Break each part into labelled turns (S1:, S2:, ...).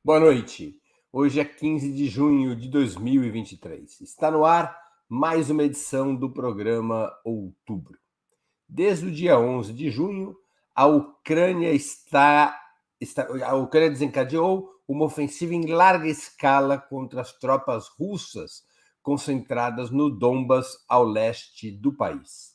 S1: Boa noite. Hoje é 15 de junho de 2023. Está no ar mais uma edição do programa Outubro. Desde o dia 11 de junho, a Ucrânia desencadeou uma ofensiva em larga escala contra as tropas russas concentradas no Donbas, ao leste do país.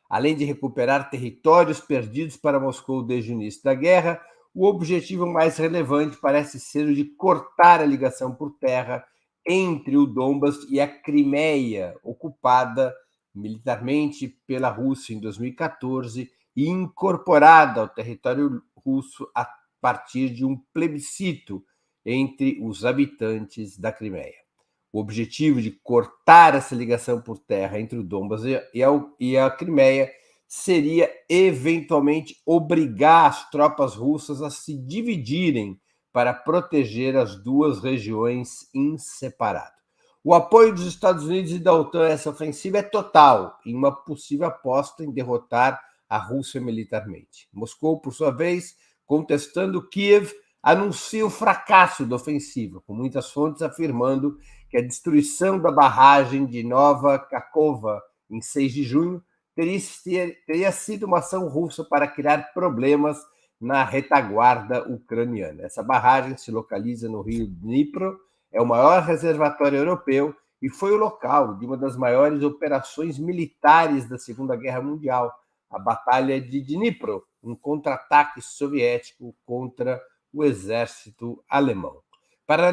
S1: Além de recuperar territórios perdidos para Moscou desde o início da guerra, o objetivo mais relevante parece ser o de cortar a ligação por terra entre o Donbas e a Crimeia, ocupada militarmente pela Rússia em 2014 e incorporada ao território russo a partir de um plebiscito entre os habitantes da Crimeia. O objetivo de cortar essa ligação por terra entre o Donbas e a Crimeia seria eventualmente obrigar as tropas russas a se dividirem para proteger as duas regiões em separado. O apoio dos Estados Unidos e da OTAN a essa ofensiva é total, em uma possível aposta em derrotar a Rússia militarmente. Moscou, por sua vez, contestando Kiev, anuncia o fracasso da ofensiva, com muitas fontes afirmando que a destruição da barragem de Nova Kakhovka em 6 de junho teria sido uma ação russa para criar problemas na retaguarda ucraniana. Essa barragem se localiza no rio Dnipro, é o maior reservatório europeu e foi o local de uma das maiores operações militares da Segunda Guerra Mundial, a Batalha de Dnipro, um contra-ataque soviético contra o exército alemão. Para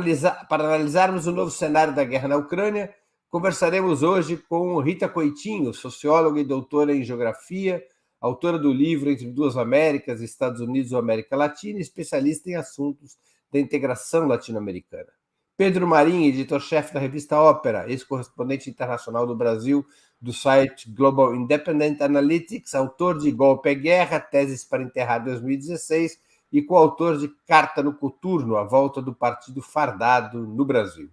S1: analisarmos o novo cenário da guerra na Ucrânia, conversaremos hoje com Rita Coitinho, socióloga e doutora em geografia, autora do livro Entre Duas Américas, Estados Unidos ou América Latina, e especialista em assuntos da integração latino-americana. Pedro Marim, editor-chefe da revista Ópera, ex-correspondente internacional do Brasil do site Global Independent Analytics, autor de Golpe é Guerra, Teses para Enterrar 2016 e coautor de Carta no Coturno, a volta do Partido Fardado no Brasil.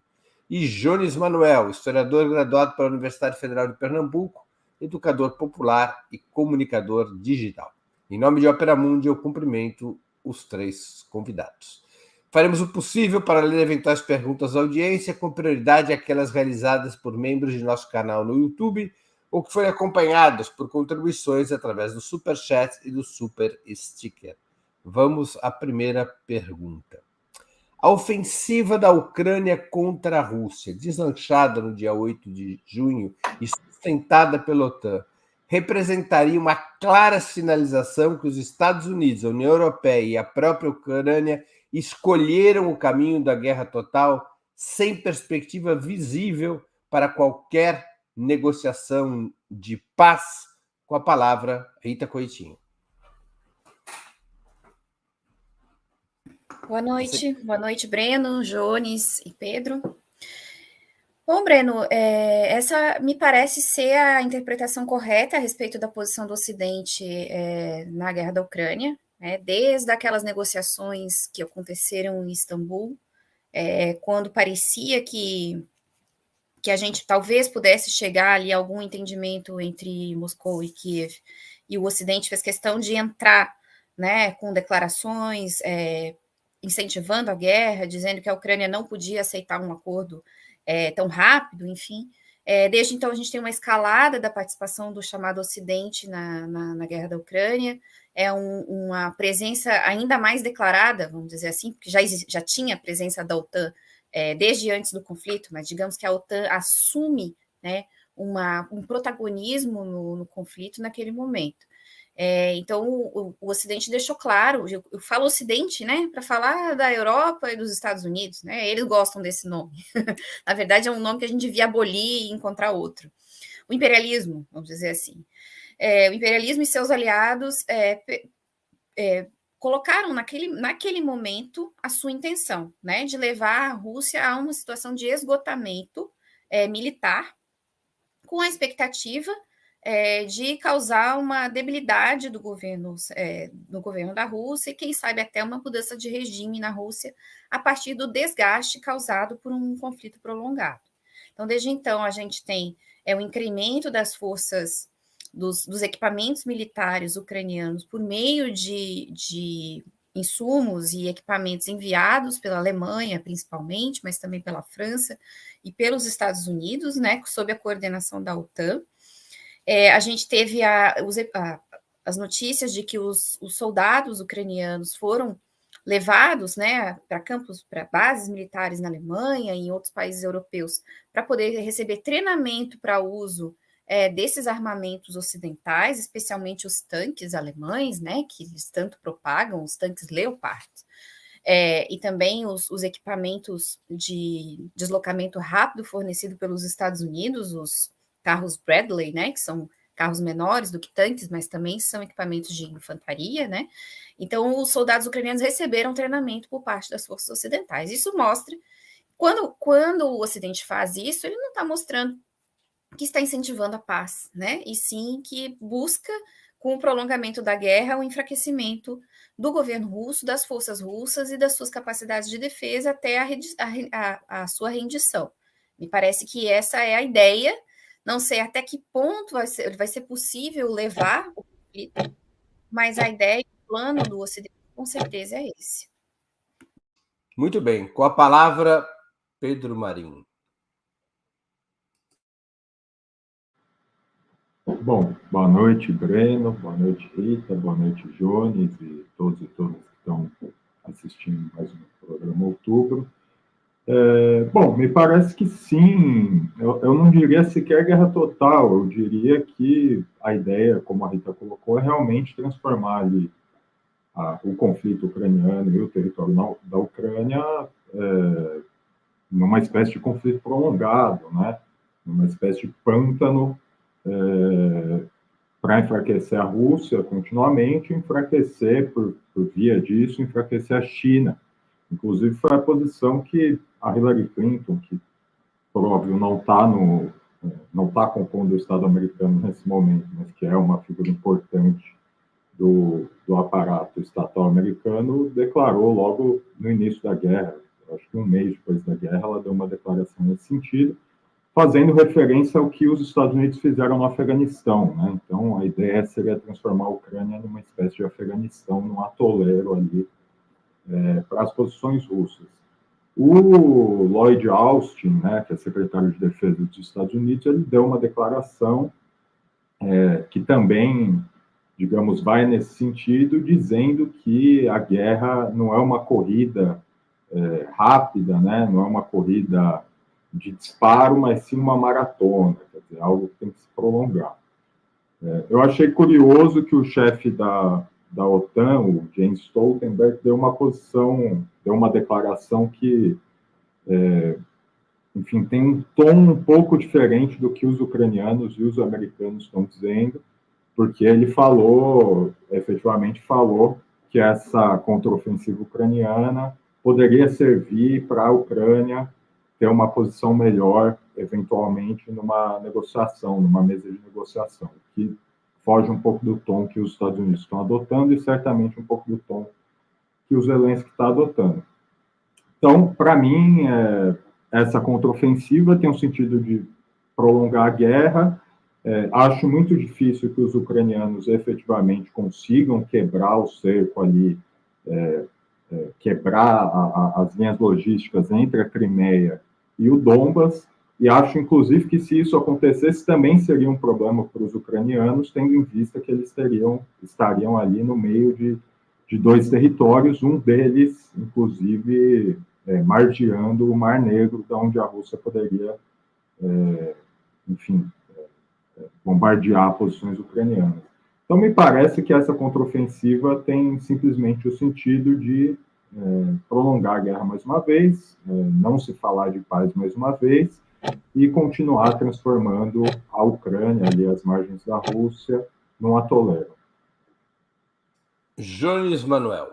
S1: E Jones Manuel, historiador graduado pela Universidade Federal de Pernambuco, educador popular e comunicador digital. Em nome de Opera Mundi, eu cumprimento os três convidados. Faremos o possível para ler eventuais perguntas da audiência, com prioridade aquelas realizadas por membros de nosso canal no YouTube ou que forem acompanhadas por contribuições através do Super Chat e do Super Sticker. Vamos à primeira pergunta. A ofensiva da Ucrânia contra a Rússia, deslanchada no dia 8 de junho e sustentada pela OTAN, representaria uma clara sinalização que os Estados Unidos, a União Europeia e a própria Ucrânia escolheram o caminho da guerra total sem perspectiva visível para qualquer negociação de paz? Com a palavra, Rita Coitinho.
S2: Boa noite, Breno, Jones e Pedro. Bom, Breno, essa me parece ser a interpretação correta a respeito da posição do Ocidente na guerra da Ucrânia, né, desde aquelas negociações que aconteceram em Istambul, quando parecia que a gente talvez pudesse chegar ali a algum entendimento entre Moscou e Kiev, e o Ocidente fez questão de entrar, né, com declarações incentivando a guerra, dizendo que a Ucrânia não podia aceitar um acordo tão rápido, enfim. Desde então, a gente tem uma escalada da participação do chamado Ocidente na guerra da Ucrânia, uma presença ainda mais declarada, vamos dizer assim, porque já tinha a presença da OTAN desde antes do conflito, mas digamos que a OTAN assume, né, um protagonismo no conflito naquele momento. Então, o Ocidente deixou claro, eu falo Ocidente, né, para falar da Europa e dos Estados Unidos, né, eles gostam desse nome. Na verdade, é um nome que a gente devia abolir e encontrar outro. O imperialismo, vamos dizer assim. O imperialismo e seus aliados colocaram naquele momento a sua intenção, né, de levar a Rússia a uma situação de esgotamento militar, com a expectativa de causar uma debilidade do governo, no governo da Rússia e, quem sabe, até uma mudança de regime na Rússia a partir do desgaste causado por um conflito prolongado. Então, desde então, a gente tem o incremento das forças, dos equipamentos militares ucranianos por meio de insumos e equipamentos enviados pela Alemanha, principalmente, mas também pela França e pelos Estados Unidos, né, sob a coordenação da OTAN. A gente teve as notícias de que os soldados ucranianos foram levados, né, para campos, para bases militares na Alemanha e em outros países europeus, para poder receber treinamento para uso desses armamentos ocidentais, especialmente os tanques alemães, né, que eles tanto propagam, os tanques Leopard, e também os equipamentos de deslocamento rápido fornecido pelos Estados Unidos, os carros Bradley, né, que são carros menores do que tanques, mas também são equipamentos de infantaria, né? Então, os soldados ucranianos receberam treinamento por parte das forças ocidentais. Isso mostra, quando o Ocidente faz isso, ele não está mostrando que está incentivando a paz, né? E sim que busca, com o prolongamento da guerra, o enfraquecimento do governo russo, das forças russas e das suas capacidades de defesa até a sua rendição. Me parece que essa é a ideia. Não sei até que ponto vai ser possível levar o conflito, mas a ideia e o plano do Ocidente, com certeza, é esse.
S1: Muito bem. Com a palavra, Pedro Marinho.
S3: Bom, boa noite, Breno, boa noite, Rita, boa noite, Jones e todos que estão assistindo mais um programa Outubro. Bom, me parece que sim, eu não diria sequer guerra total, eu diria que a ideia, como a Rita colocou, é realmente transformar ali o conflito ucraniano e o território da Ucrânia numa espécie de conflito prolongado, né? Numa espécie de pântano para enfraquecer a Rússia continuamente, enfraquecer, por via disso, enfraquecer a China. Inclusive, foi a posição que a Hillary Clinton, que, por óbvio, não está compondo o Estado americano nesse momento, mas que é uma figura importante do aparato estatal americano, declarou logo no início da guerra, acho que um mês depois da guerra, ela deu uma declaração nesse sentido, fazendo referência ao que os Estados Unidos fizeram no Afeganistão, né? Então, a ideia seria transformar a Ucrânia numa espécie de Afeganistão, num atoleiro ali para as posições russas. O Lloyd Austin, né, que é secretário de Defesa dos Estados Unidos, ele deu uma declaração que também, digamos, vai nesse sentido, dizendo que a guerra não é uma corrida rápida, né, não é uma corrida de disparo, mas sim uma maratona, quer dizer, algo que tem que se prolongar. Eu achei curioso que o chefe da OTAN, o Jens Stoltenberg, deu uma declaração que, enfim, tem um tom um pouco diferente do que os ucranianos e os americanos estão dizendo, porque ele efetivamente falou que essa contraofensiva ucraniana poderia servir para a Ucrânia ter uma posição melhor, eventualmente, numa negociação, numa mesa de negociação, que foge um pouco do tom que os Estados Unidos estão adotando e certamente um pouco do tom que o Zelensky está adotando. Então, para mim, essa contraofensiva tem um sentido de prolongar a guerra. Acho muito difícil que os ucranianos efetivamente consigam quebrar o cerco ali, quebrar as linhas logísticas entre a Crimeia e o Donbas, e acho, inclusive, que se isso acontecesse, também seria um problema para os ucranianos, tendo em vista que eles estariam ali no meio de dois territórios, um deles, inclusive, margeando o Mar Negro, da onde a Rússia poderia, enfim, bombardear posições ucranianas. Então, me parece que essa contraofensiva tem simplesmente o sentido de prolongar a guerra mais uma vez, não se falar de paz mais uma vez, e continuar transformando a Ucrânia, ali às margens da Rússia, num atoleiro.
S1: Jones Manuel.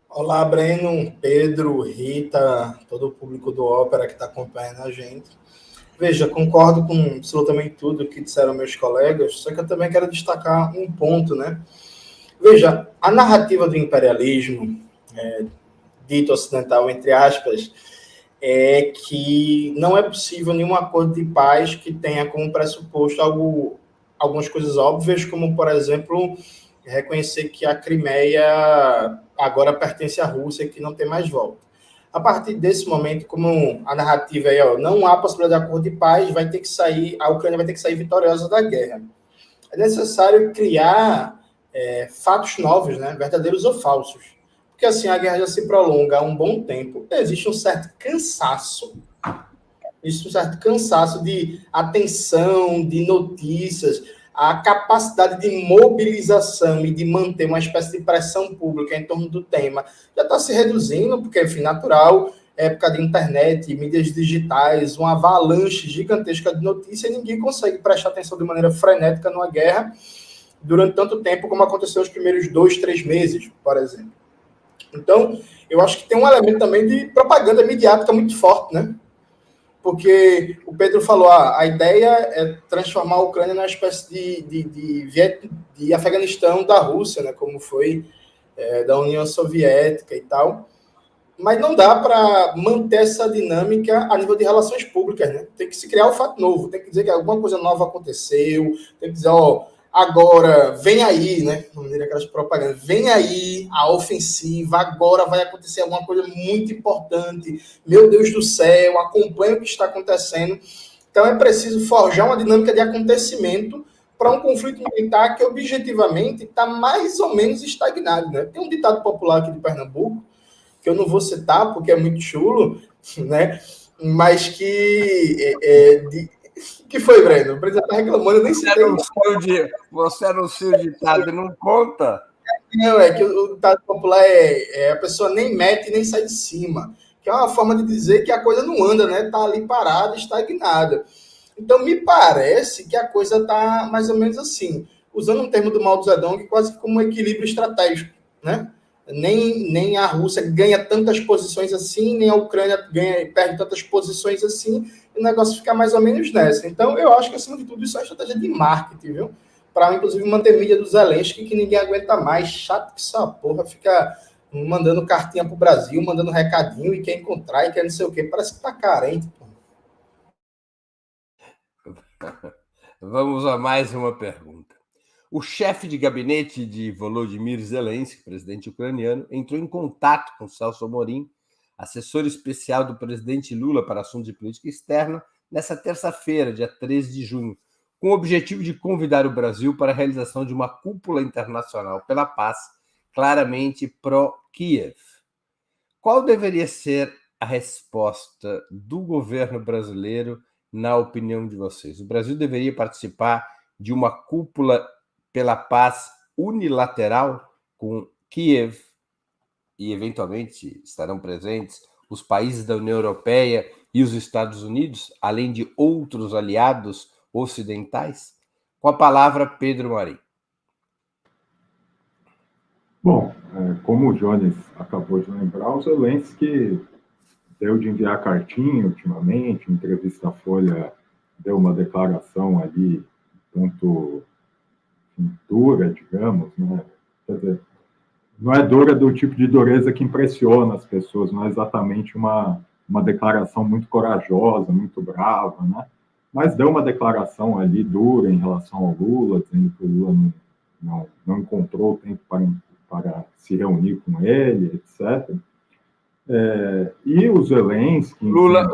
S4: Olá, Breno, Pedro, Rita, todo o público do Ópera que está acompanhando a gente. Veja, concordo com absolutamente tudo que disseram meus colegas, só que eu também quero destacar um ponto, né? Veja, a narrativa do imperialismo, dito ocidental, entre aspas, é que não é possível nenhum acordo de paz que tenha como pressuposto algumas coisas óbvias, como, por exemplo, reconhecer que a Crimeia agora pertence à Rússia e que não tem mais volta. A partir desse momento, como a narrativa aí, não há possibilidade de acordo de paz, vai ter que sair, a Ucrânia vai ter que sair vitoriosa da guerra. É necessário criar fatos novos, né, verdadeiros ou falsos. Porque assim, a guerra já se prolonga há um bom tempo. Existe um certo cansaço de atenção, de notícias, a capacidade de mobilização e de manter uma espécie de pressão pública em torno do tema já está se reduzindo, porque, enfim, natural, época de internet, mídias digitais, uma avalanche gigantesca de notícias, e ninguém consegue prestar atenção de maneira frenética numa guerra durante tanto tempo como aconteceu nos primeiros 2, 3 meses, por exemplo. Então, eu acho que tem um elemento também de propaganda midiática muito forte, né? Porque o Pedro falou, a ideia é transformar a Ucrânia numa espécie de Afeganistão da Rússia, né, como foi da União Soviética e tal. Mas não dá para manter essa dinâmica a nível de relações públicas, né? Tem que se criar um fato novo, tem que dizer que alguma coisa nova aconteceu, tem que dizer, agora vem aí, né? De maneira aquelas propagandas, vem aí a ofensiva, agora vai acontecer alguma coisa muito importante. Meu Deus do céu, acompanha o que está acontecendo. Então é preciso forjar uma dinâmica de acontecimento para um conflito militar que objetivamente está mais ou menos estagnado, né? Tem um ditado popular aqui de Pernambuco, que eu não vou citar porque é muito chulo, né? Mas que foi, Breno? O presidente está reclamando, eu nem sei.
S1: Você anuncia o ditado e não conta?
S4: Não, é que o ditado popular a pessoa nem mete nem sai de cima, que é uma forma de dizer que a coisa não anda, né? Está ali parada, estagnada. Então, me parece que a coisa está mais ou menos assim, usando um termo do Mao Zedong, quase como um equilíbrio estratégico, né? Nem a Rússia ganha tantas posições assim, nem a Ucrânia perde tantas posições assim, e o negócio fica mais ou menos nessa. Então, eu acho que, acima de tudo, isso é uma estratégia de marketing, viu? Para, inclusive, manter a mídia do Zelensky, que ninguém aguenta mais. Chato que essa porra fica mandando cartinha pro Brasil, mandando recadinho, e quer encontrar, e quer não sei o quê. Parece que tá carente, pô.
S1: Vamos a mais uma pergunta. O chefe de gabinete de Volodymyr Zelensky, presidente ucraniano, entrou em contato com Celso Amorim, assessor especial do presidente Lula para assuntos de política externa, nesta terça-feira, dia 13 de junho, com o objetivo de convidar o Brasil para a realização de uma cúpula internacional pela paz, claramente pró-Kiev. Qual deveria ser a resposta do governo brasileiro, na opinião de vocês? O Brasil deveria participar de uma cúpula pela paz unilateral com Kiev e, eventualmente, estarão presentes os países da União Europeia e os Estados Unidos, além de outros aliados ocidentais? Com a palavra, Pedro Marim.
S3: Bom, como o Jones acabou de lembrar, o Zelensky deu de enviar cartinha ultimamente, em entrevista à Folha deu uma declaração ali, tanto dura, digamos, né? Quer dizer, não é dura do tipo de dureza que impressiona as pessoas, não é exatamente uma declaração muito corajosa, muito brava, né? Mas deu uma declaração ali dura em relação ao Lula, dizendo que o Lula não encontrou tempo para se reunir com ele, etc. E o Zelensky...
S1: O Lula,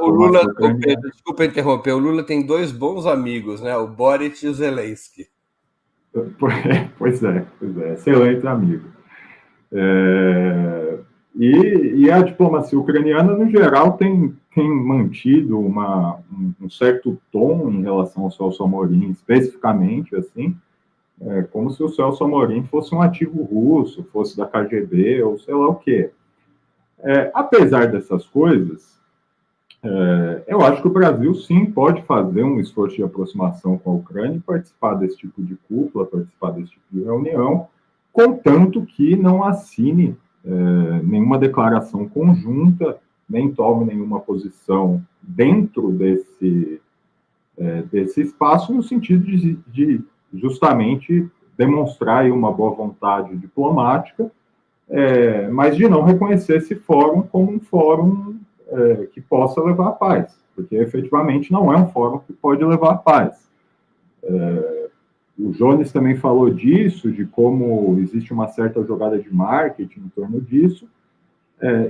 S1: Pedro, desculpa interromper, o Lula tem dois bons amigos, né? O Boric e o Zelensky.
S3: Pois é, excelente amigo. E a diplomacia ucraniana, no geral, tem mantido um certo tom em relação ao Celso Amorim, especificamente, assim, como se o Celso Amorim fosse um ativo russo, fosse da KGB, ou sei lá o quê. Apesar dessas coisas, eu acho que o Brasil, sim, pode fazer um esforço de aproximação com a Ucrânia e participar desse tipo de cúpula, participar desse tipo de reunião, contanto que não assine nenhuma declaração conjunta, nem tome nenhuma posição dentro desse espaço, no sentido de justamente demonstrar aí uma boa vontade diplomática, mas de não reconhecer esse fórum como um fórum que possa levar à paz, porque efetivamente não é um fórum que pode levar à paz. o Jones também falou disso, de como existe uma certa jogada de marketing em torno disso,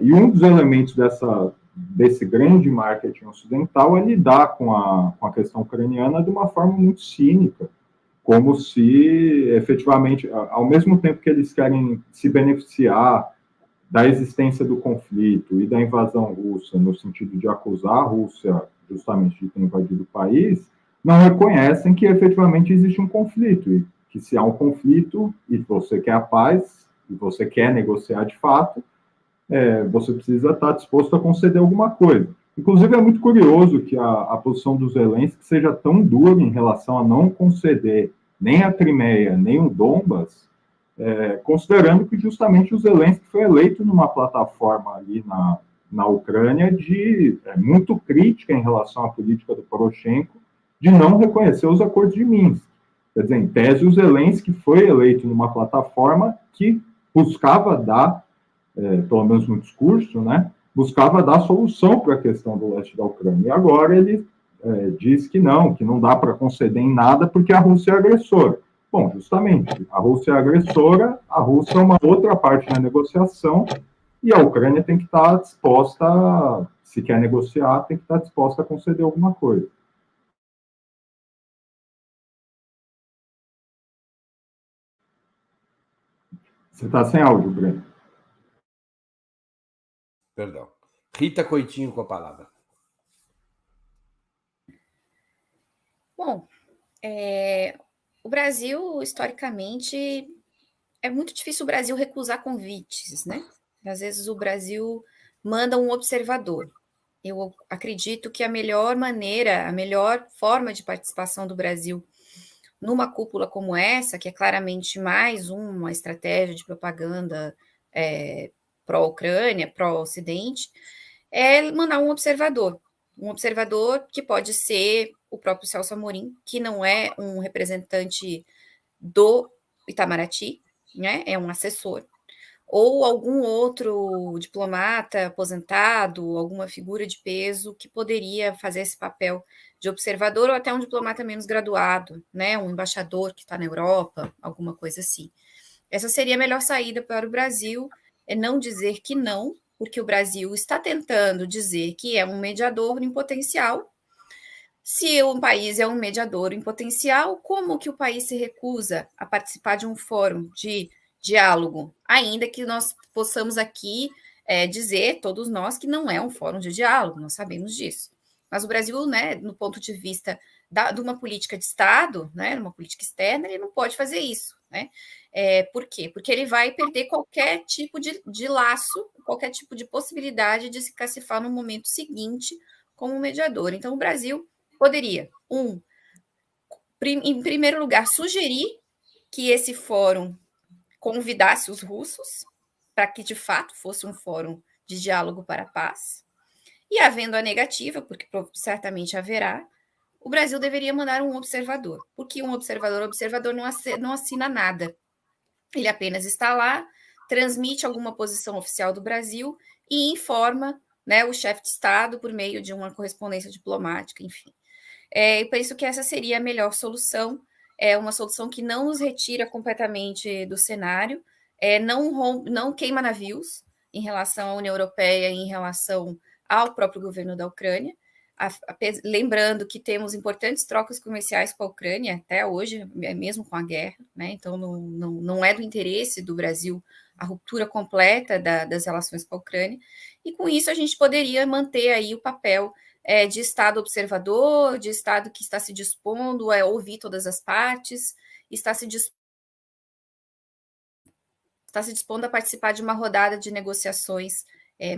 S3: e um dos elementos desse grande marketing ocidental é lidar com a questão ucraniana de uma forma muito cínica, como se, efetivamente, ao mesmo tempo que eles querem se beneficiar da existência do conflito e da invasão russa, no sentido de acusar a Rússia justamente de ter invadido o país, não reconhecem que efetivamente existe um conflito, e que se há um conflito e você quer a paz, e você quer negociar de fato, você precisa estar disposto a conceder alguma coisa. Inclusive, é muito curioso que a posição do Zelensky seja tão dura em relação a não conceder nem a Crimeia, nem o Donbas, considerando que justamente o Zelensky foi eleito numa plataforma ali na Ucrânia muito crítica em relação à política do Poroshenko de não reconhecer os acordos de Minsk. Quer dizer, em tese, o Zelensky foi eleito numa plataforma que buscava dar, pelo menos no discurso, né, buscava dar solução para a questão do leste da Ucrânia. E agora ele diz que não dá para conceder em nada porque a Rússia é agressora. Bom, justamente, a Rússia é agressora, a Rússia é uma outra parte na negociação, e a Ucrânia tem que estar disposta, se quer negociar, tem que estar disposta a conceder alguma coisa. Você está sem áudio, Breno.
S1: Perdão. Rita Coitinho com a palavra.
S2: Bom, o Brasil, historicamente, é muito difícil o Brasil recusar convites, né? Às vezes o Brasil manda um observador. Eu acredito que a melhor maneira, a melhor forma de participação do Brasil numa cúpula como essa, que é claramente mais uma estratégia de propaganda pró-Ucrânia, pró-Ocidente, é mandar um observador que pode ser o próprio Celso Amorim, que não é um representante do Itamaraty, né? É um assessor, ou algum outro diplomata aposentado, alguma figura de peso que poderia fazer esse papel de observador, ou até um diplomata menos graduado, né? Um embaixador que está na Europa, alguma coisa assim. Essa seria a melhor saída para o Brasil, é não dizer que não, porque o Brasil está tentando dizer que é um mediador em potencial. Se um país é um mediador em potencial, como que o país se recusa a participar de um fórum de diálogo, ainda que nós possamos aqui dizer, todos nós, que não é um fórum de diálogo, nós sabemos disso. Mas o Brasil, né, no ponto de vista de uma política de Estado, né, uma política externa, ele não pode fazer isso, né? Por quê? Porque ele vai perder qualquer tipo de laço, qualquer tipo de possibilidade de se cacifar no momento seguinte como mediador. Então, o Brasil poderia, em primeiro lugar, sugerir que esse fórum convidasse os russos para que, de fato, fosse um fórum de diálogo para a paz. E, havendo a negativa, porque certamente haverá, o Brasil deveria mandar um observador. Porque um observador não assina nada. Ele apenas está lá, transmite alguma posição oficial do Brasil e informa, né, o chefe de Estado por meio de uma correspondência diplomática, enfim. E por isso que essa seria a melhor solução, uma solução que não nos retira completamente do cenário, não queima navios em relação à União Europeia, em relação ao próprio governo da Ucrânia, lembrando que temos importantes trocas comerciais com a Ucrânia até hoje, mesmo com a guerra, né? Então não é do interesse do Brasil a ruptura completa das relações com a Ucrânia, e com isso a gente poderia manter aí o papel de Estado observador, de Estado que está se dispondo a ouvir todas as partes, está se dispondo a participar de uma rodada de negociações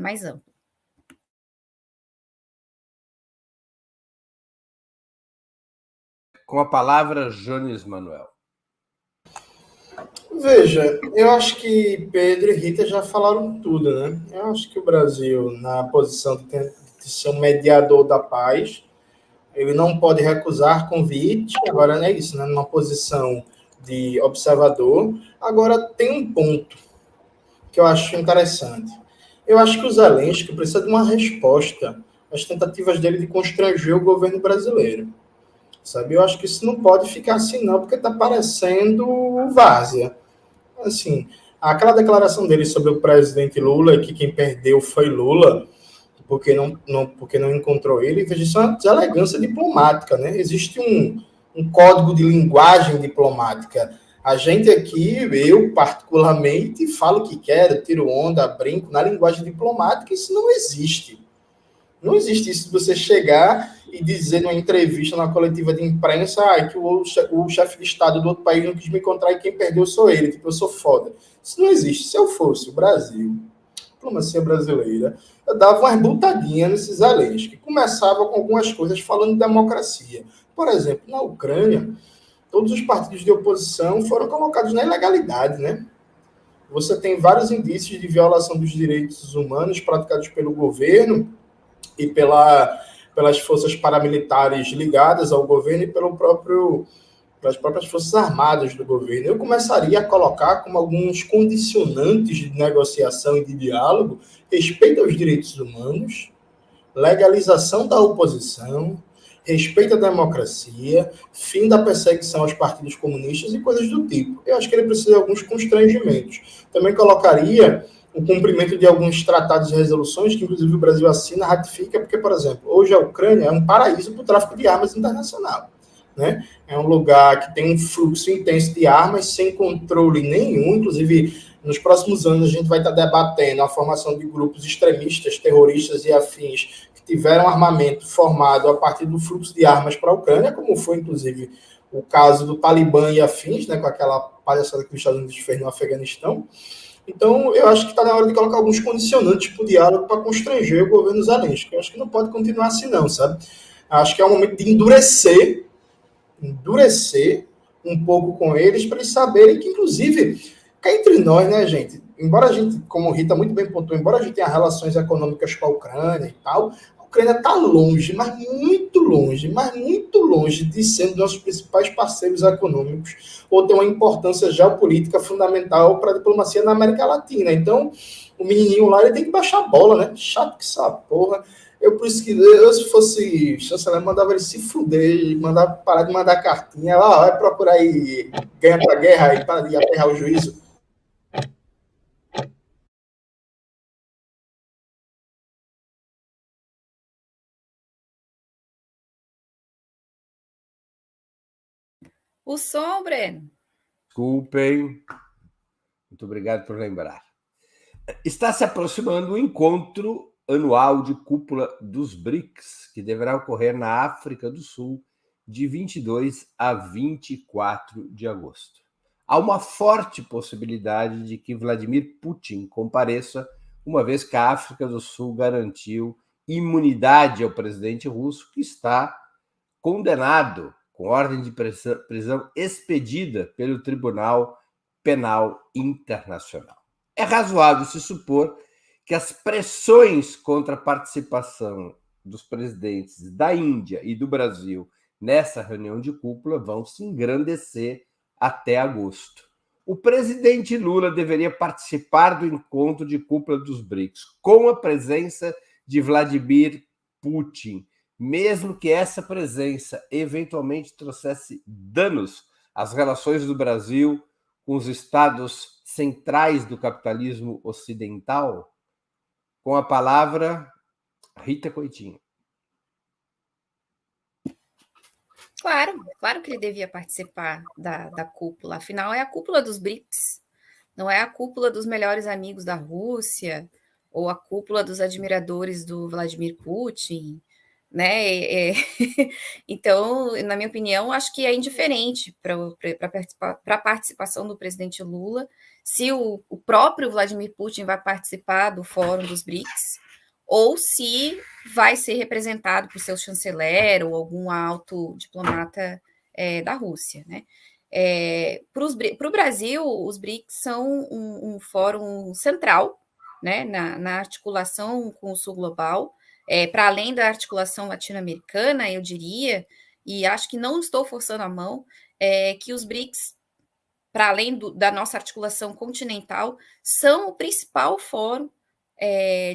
S2: mais ampla.
S1: Com a palavra, Jones Manuel.
S4: Veja, eu acho que Pedro e Rita já falaram tudo, né? Eu acho que o Brasil, na posição de ser um mediador da paz, ele não pode recusar convite, agora não é isso, né? Numa posição de observador. Agora, tem um ponto que eu acho interessante. Eu acho que o Zelensky precisa de uma resposta às tentativas dele de constranger o governo brasileiro. sabe? Eu acho que isso não pode ficar assim, não, porque está parecendo várzea. Assim, aquela declaração dele sobre o presidente Lula, que quem perdeu foi Lula, porque não encontrou ele, veja, isso é uma deselegância diplomática, né? Existe um código de linguagem diplomática. A gente aqui, eu particularmente, falo o que quero, tiro onda, brinco, na linguagem diplomática, isso não existe. Não existe isso de você chegar e dizer numa entrevista, na coletiva de imprensa, que o chefe de Estado do outro país não quis me encontrar e quem perdeu sou ele, tipo, eu sou foda. Isso não existe. Se eu fosse o Brasil, diplomacia brasileira, eu dava umas botadinhas nesses alês, que começava com algumas coisas falando de democracia. Por exemplo, na Ucrânia, todos os partidos de oposição foram colocados na ilegalidade, né? Você tem vários indícios de violação dos direitos humanos praticados pelo governo e pelas forças paramilitares ligadas ao governo e pelas próprias forças armadas do governo. Eu começaria a colocar como alguns condicionantes de negociação e de diálogo respeito aos direitos humanos, legalização da oposição, respeito à democracia, fim da perseguição aos partidos comunistas e coisas do tipo. Eu acho que ele precisa de alguns constrangimentos. Também colocaria o cumprimento de alguns tratados e resoluções que, inclusive, o Brasil assina, ratifica, porque, por exemplo, hoje a Ucrânia é um paraíso para o tráfico de armas internacional, né? É um lugar que tem um fluxo intenso de armas sem controle nenhum, inclusive, nos próximos anos a gente vai estar debatendo a formação de grupos extremistas, terroristas e afins que tiveram armamento formado a partir do fluxo de armas para a Ucrânia, como foi, inclusive, o caso do Talibã e afins, né, com aquela palhaçada que os Estados Unidos fez no Afeganistão. Então, eu acho que está na hora de colocar alguns condicionantes para o diálogo para constranger o governo Zelensky. Eu acho que não pode continuar assim, não, sabe? Acho que é o momento de endurecer um pouco com eles, para eles saberem que, inclusive, cá entre nós, né, gente? Embora a gente, como o Rita muito bem pontuou, embora a gente tenha relações econômicas com a Ucrânia e tal, a Ucrânia está longe, mas muito longe de ser um dos nossos principais parceiros econômicos ou ter uma importância geopolítica fundamental para a diplomacia na América Latina. Então, o menininho lá, ele tem que baixar a bola, né? Chato que essa porra. Por isso que eu, se fosse chanceler, mandava ele se fuder, mandava parar de mandar cartinha, vai procurar aí, ganha pra guerra e para de aperrar o juízo.
S2: O som, Breno.
S1: Desculpem. Muito obrigado por lembrar. Está se aproximando o encontro anual de cúpula dos BRICS, que deverá ocorrer na África do Sul de 22 a 24 de agosto. Há uma forte possibilidade de que Vladimir Putin compareça, uma vez que a África do Sul garantiu imunidade ao presidente russo, que está condenado com ordem de prisão expedida pelo Tribunal Penal Internacional. É razoável se supor que as pressões contra a participação dos presidentes da Índia e do Brasil nessa reunião de cúpula vão se engrandecer até agosto. O presidente Lula deveria participar do encontro de cúpula dos BRICS com a presença de Vladimir Putin, mesmo que essa presença eventualmente trouxesse danos às relações do Brasil com os estados centrais do capitalismo ocidental. Com a palavra, Rita Coitinho.
S2: Claro que ele devia participar da cúpula. Afinal, é a cúpula dos BRICS. Não é a cúpula dos melhores amigos da Rússia ou a cúpula dos admiradores do Vladimir Putin, né? Então, na minha opinião, acho que é indiferente para a participação do presidente Lula se o próprio Vladimir Putin vai participar do Fórum dos BRICS ou se vai ser representado por seu chanceler ou algum alto diplomata da Rússia, né? Para o Brasil, os BRICS são um fórum central, né, na articulação com o Sul Global, para além da articulação latino-americana, eu diria, e acho que não estou forçando a mão, que os BRICS, para além da nossa articulação continental, são o principal fórum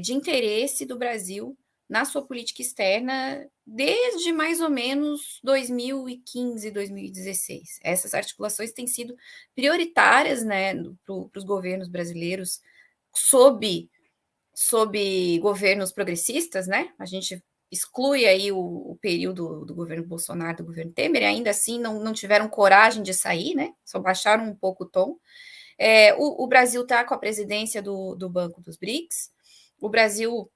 S2: de interesse do Brasil na sua política externa desde mais ou menos 2015, 2016. Essas articulações têm sido prioritárias, né, para os governos brasileiros sob governos progressistas, né? A gente exclui aí o período do governo Bolsonaro, do governo Temer, e ainda assim não tiveram coragem de sair, né? Só baixaram um pouco o tom. O Brasil está com a presidência do Banco dos BRICS. O Brasil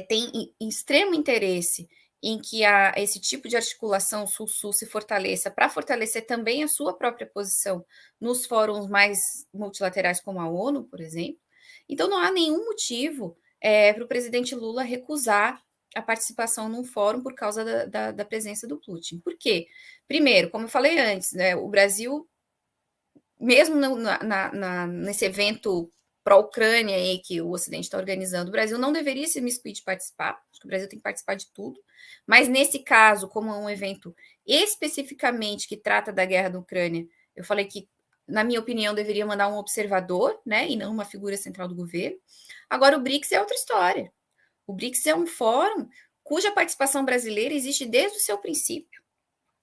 S2: tem extremo interesse em que esse tipo de articulação Sul-Sul se fortaleça, para fortalecer também a sua própria posição nos fóruns mais multilaterais, como a ONU, por exemplo. Então, não há nenhum motivo para o presidente Lula recusar a participação num fórum por causa da presença do Putin. Por quê? Primeiro, como eu falei antes, né, o Brasil, mesmo nesse evento pró-Ucrânia aí que o Ocidente está organizando, o Brasil não deveria se imiscuir de participar, acho que o Brasil tem que participar de tudo, mas nesse caso, como é um evento especificamente que trata da guerra da Ucrânia, eu falei que, na minha opinião, deveria mandar um observador, né, e não uma figura central do governo. Agora, o BRICS é outra história. O BRICS é um fórum cuja participação brasileira existe desde o seu princípio.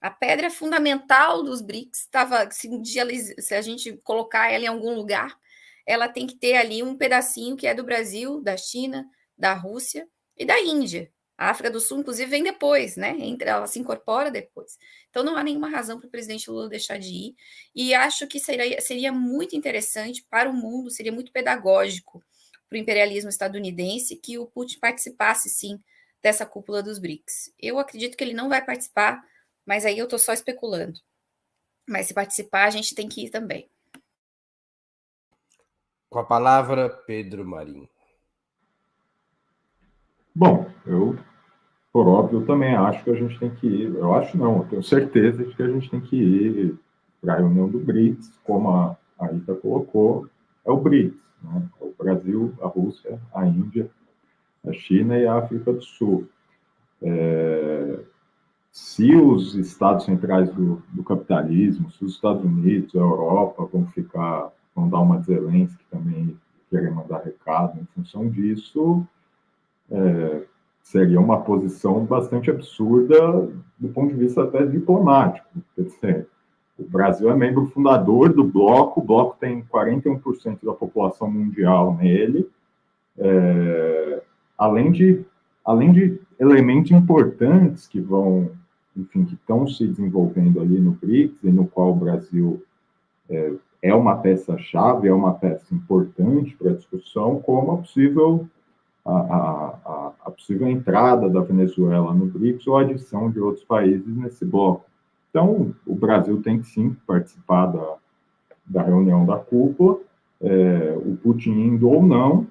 S2: A pedra fundamental dos BRICS estava, se a gente colocar ela em algum lugar, ela tem que ter ali um pedacinho que é do Brasil, da China, da Rússia e da Índia. A África do Sul, inclusive, vem depois, né? Ela se incorpora depois. Então, não há nenhuma razão para o presidente Lula deixar de ir. E acho que seria muito interessante para o mundo, seria muito pedagógico para o imperialismo estadunidense que o Putin participasse, sim, dessa cúpula dos BRICS. Eu acredito que ele não vai participar, mas aí eu estou só especulando. Mas se participar, a gente tem que ir também.
S1: Com a palavra, Pedro Marinho.
S3: Bom, eu, por óbvio, também acho que a gente tem que ir. Eu acho não, eu tenho certeza de que a gente tem que ir para a reunião do BRICS, como a Rita colocou, é o BRICS, né? É o Brasil, a Rússia, a Índia, a China e a África do Sul. Se os estados centrais do capitalismo, se os Estados Unidos, a Europa vão dar uma Zelensky também, querem mandar recado em função disso, seria uma posição bastante absurda do ponto de vista até diplomático. Quer dizer, o Brasil é membro fundador do bloco, o bloco tem 41% da população mundial nele, além de elementos importantes que estão se desenvolvendo ali no BRICS, e no qual o Brasil é uma peça-chave, é uma peça importante para a discussão, como a possível entrada da Venezuela no BRICS ou a adição de outros países nesse bloco. Então, o Brasil tem que sim participar da reunião da cúpula, o Putin indo ou não,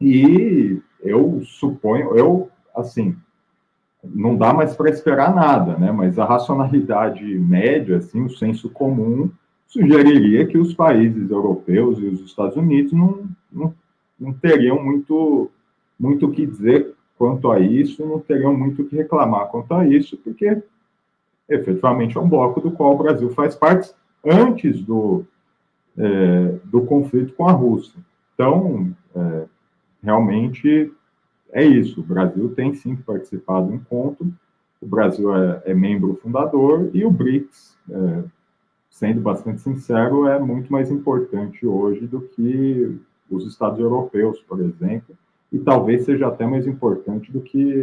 S3: e eu suponho, assim, não dá mais para esperar nada, né? Mas a racionalidade média, assim, o senso comum, sugeriria que os países europeus e os Estados Unidos não teriam muito o que dizer quanto a isso, não teriam muito o que reclamar quanto a isso, porque efetivamente é um bloco do qual o Brasil faz parte antes do conflito com a Rússia. Então, realmente é isso. O Brasil tem sim que participar do encontro. O Brasil é membro fundador e o BRICS, sendo bastante sincero, é muito mais importante hoje do que os Estados europeus, por exemplo, e talvez seja até mais importante do que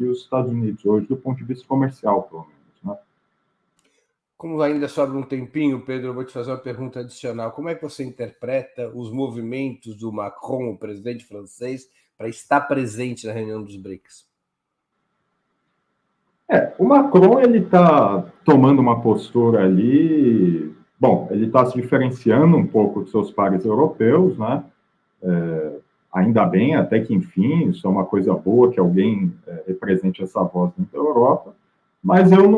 S3: os Estados Unidos hoje, do ponto de vista comercial, pelo menos, né?
S1: Como ainda sobra um tempinho, Pedro, eu vou te fazer uma pergunta adicional. Como é que você interpreta os movimentos do Macron, o presidente francês, para estar presente na reunião dos BRICS?
S3: O Macron, ele está tomando uma postura ali. Bom, ele está se diferenciando um pouco dos seus pares europeus, né? Ainda bem, até que enfim, isso é uma coisa boa que alguém represente essa voz dentro da Europa, mas eu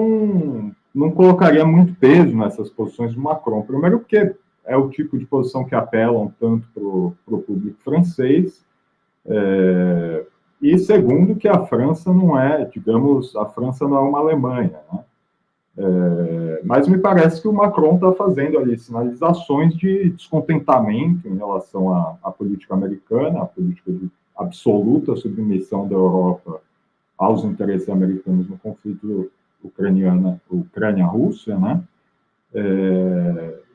S3: não colocaria muito peso nessas posições do Macron. Primeiro porque é o tipo de posição que apelam tanto para o público francês, e segundo que a França não é uma Alemanha, né? Mas me parece que o Macron está fazendo ali sinalizações de descontentamento em relação à política americana, à política absoluta submissão da Europa aos interesses americanos no conflito Ucrânia-Rússia, né?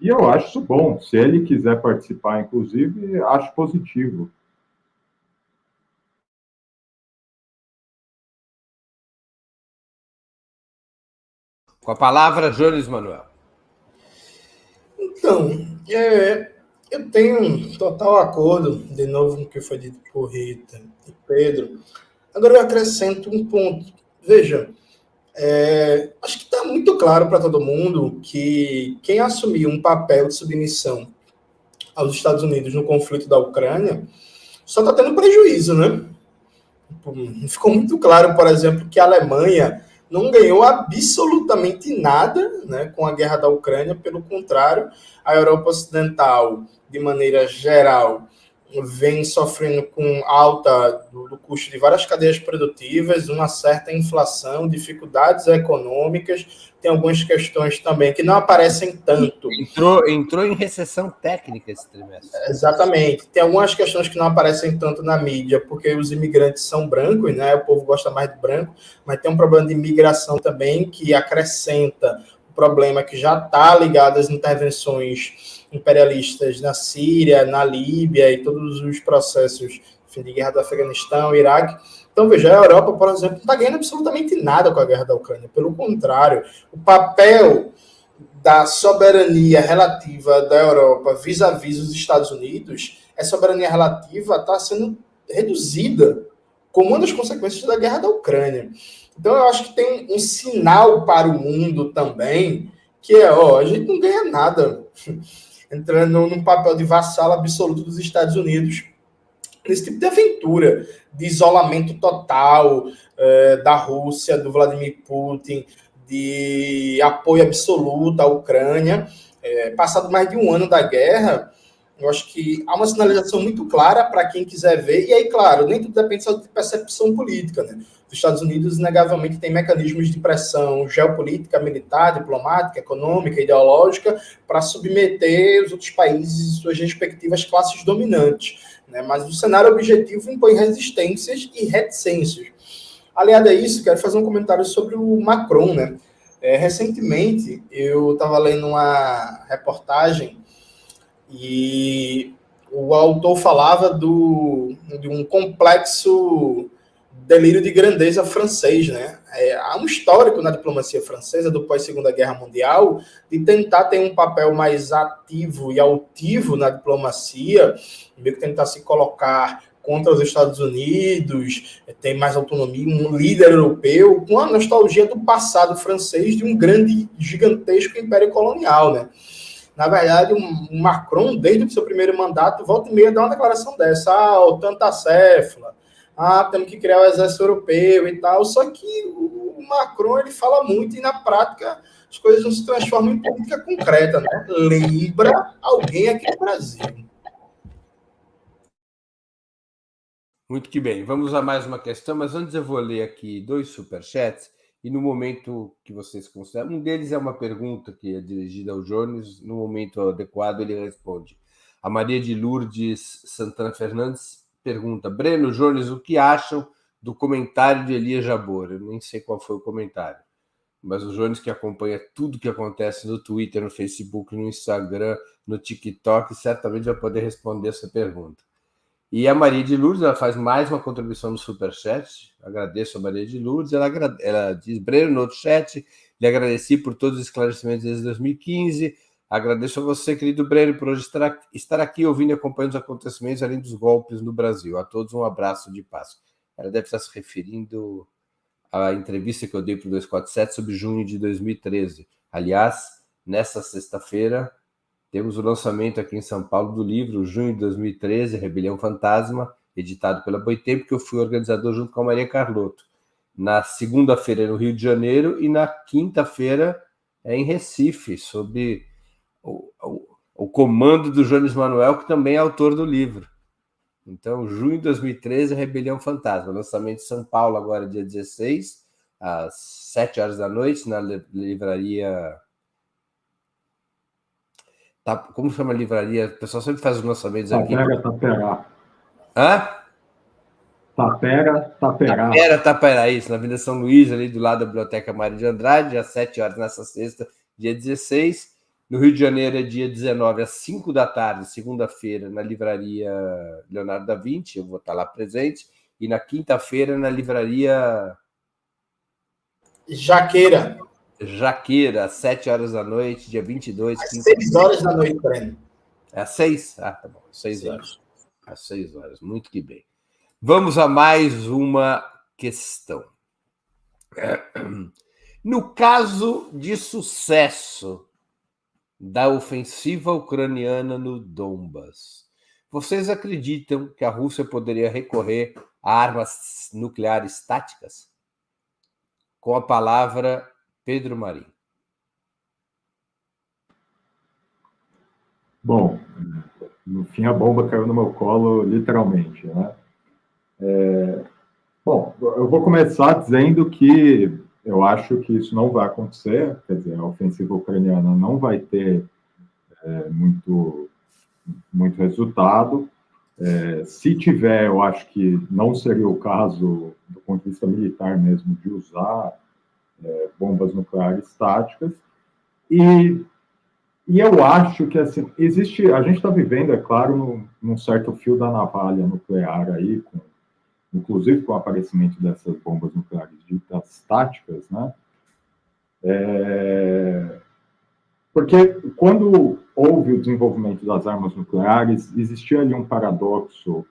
S3: E eu acho isso bom. Se ele quiser participar, inclusive, acho positivo.
S1: Com a palavra, Jones Manuel.
S4: Então, eu tenho um total acordo, de novo, com o que foi dito por Rita e Pedro. Agora eu acrescento um ponto. Veja, acho que está muito claro para todo mundo que quem assumiu um papel de submissão aos Estados Unidos no conflito da Ucrânia só está tendo prejuízo, né? Ficou muito claro, por exemplo, que a Alemanha não ganhou absolutamente nada, né, com a guerra da Ucrânia. Pelo contrário, a Europa Ocidental, de maneira geral, vem sofrendo com alta do custo de várias cadeias produtivas, uma certa inflação, dificuldades econômicas, tem algumas questões também que não aparecem tanto.
S1: Entrou em recessão técnica esse trimestre.
S4: Exatamente. Tem algumas questões que não aparecem tanto na mídia, porque os imigrantes são brancos, né? O povo gosta mais de branco, mas tem um problema de imigração também que acrescenta o problema que já está ligado às intervenções imperialistas na Síria, na Líbia e todos os processos, enfim, de guerra do Afeganistão, Iraque. Então, veja, a Europa, por exemplo, não está ganhando absolutamente nada com a guerra da Ucrânia. Pelo contrário, o papel da soberania relativa da Europa vis-à-vis os Estados Unidos, essa soberania relativa está sendo reduzida como uma das consequências da guerra da Ucrânia. Então, eu acho que tem um sinal para o mundo também, que a gente não ganha nada entrando num papel de vassalo absoluto dos Estados Unidos nesse tipo de aventura, de isolamento total da Rússia, do Vladimir Putin, de apoio absoluto à Ucrânia. Passado mais de um ano da guerra, eu acho que há uma sinalização muito clara para quem quiser ver, e aí, claro, nem tudo depende só de percepção política, né? Os Estados Unidos, inegavelmente, têm mecanismos de pressão geopolítica, militar, diplomática, econômica, ideológica, para submeter os outros países e suas respectivas classes dominantes, né? Mas o cenário objetivo impõe resistências e reticências. Aliado a isso, quero fazer um comentário sobre o Macron, né? Recentemente, eu estava lendo uma reportagem e o autor falava de um complexo delírio de grandeza francês, né? Há um histórico na diplomacia francesa do pós-Segunda Guerra Mundial de tentar ter um papel mais ativo e altivo na diplomacia, meio que tentar se colocar contra os Estados Unidos, tem mais autonomia, um líder europeu, com a nostalgia do passado francês de um grande, gigantesco império colonial, né? Na verdade, o Macron, desde o seu primeiro mandato, volta e meia dá uma declaração dessa, a OTAN tá céfala, temos que criar o exército europeu e tal, só que o Macron, ele fala muito e na prática as coisas não se transformam em política concreta, né? Lembra alguém aqui no Brasil.
S1: Muito que bem. Vamos a mais uma questão, mas antes eu vou ler aqui 2 superchats e no momento que vocês consideram, um deles é uma pergunta que é dirigida ao Jones, no momento adequado ele responde. A Maria de Lourdes Santana Fernandes pergunta: Breno, Jones, o que acham do comentário de Elias Jabor? Eu nem sei qual foi o comentário, mas o Jones, que acompanha tudo que acontece no Twitter, no Facebook, no Instagram, no TikTok, certamente vai poder responder essa pergunta. E a Maria de Lourdes, ela faz mais uma contribuição no Superchat. Agradeço a Maria de Lourdes. Ela diz: Breno, no outro chat, lhe agradeci por todos os esclarecimentos desde 2015. Agradeço a você, querido Breno, por hoje estar aqui ouvindo e acompanhando os acontecimentos além dos golpes no Brasil. A todos um abraço de paz. Ela deve estar se referindo à entrevista que eu dei para o 247 sobre junho de 2013. Aliás, nessa sexta-feira, temos o lançamento aqui em São Paulo do livro Junho de 2013, Rebelião Fantasma, editado pela Boitempo, que eu fui organizador junto com a Maria Carlotto. Na segunda-feira no Rio de Janeiro e na quinta-feira em Recife, sob o comando do Jones Manuel, que também é autor do livro. Então, junho de 2013, Rebelião Fantasma. Lançamento em São Paulo agora, dia 16, às 7 horas da noite, na livraria... Como chama a livraria? O pessoal sempre faz os lançamentos aqui.
S3: Taperá.
S1: Hã?
S3: Tapera.
S1: Isso, na Avenida São Luís, ali do lado da Biblioteca Mário de Andrade, às 7 horas nessa sexta, dia 16. No Rio de Janeiro é dia 19, às 5 da tarde, segunda-feira, na Livraria Leonardo da Vinci, eu vou estar lá presente. E na quinta-feira, na Livraria
S4: Jaqueira,
S1: às 7 horas da noite, dia 22.
S4: às 6 horas da noite, Breno.
S1: É às 6? Ah, tá bom, 6 horas. Às 6 horas, muito que bem. Vamos a mais uma questão. No caso de sucesso da ofensiva ucraniana no Donbas, vocês acreditam que a Rússia poderia recorrer a armas nucleares táticas? Com a palavra, Pedro Marim.
S3: Bom, no fim a bomba caiu no meu colo, literalmente, né? Bom, eu vou começar dizendo que eu acho que isso não vai acontecer, quer dizer, a ofensiva ucraniana não vai ter muito resultado. Se tiver, eu acho que não seria o caso, do ponto de vista militar mesmo, de usar bombas nucleares táticas. E eu acho que, assim, a gente está vivendo, é claro, num certo fio da navalha nuclear aí, inclusive com o aparecimento dessas bombas nucleares ditas táticas, né? Porque quando houve o desenvolvimento das armas nucleares, existia ali um paradoxo,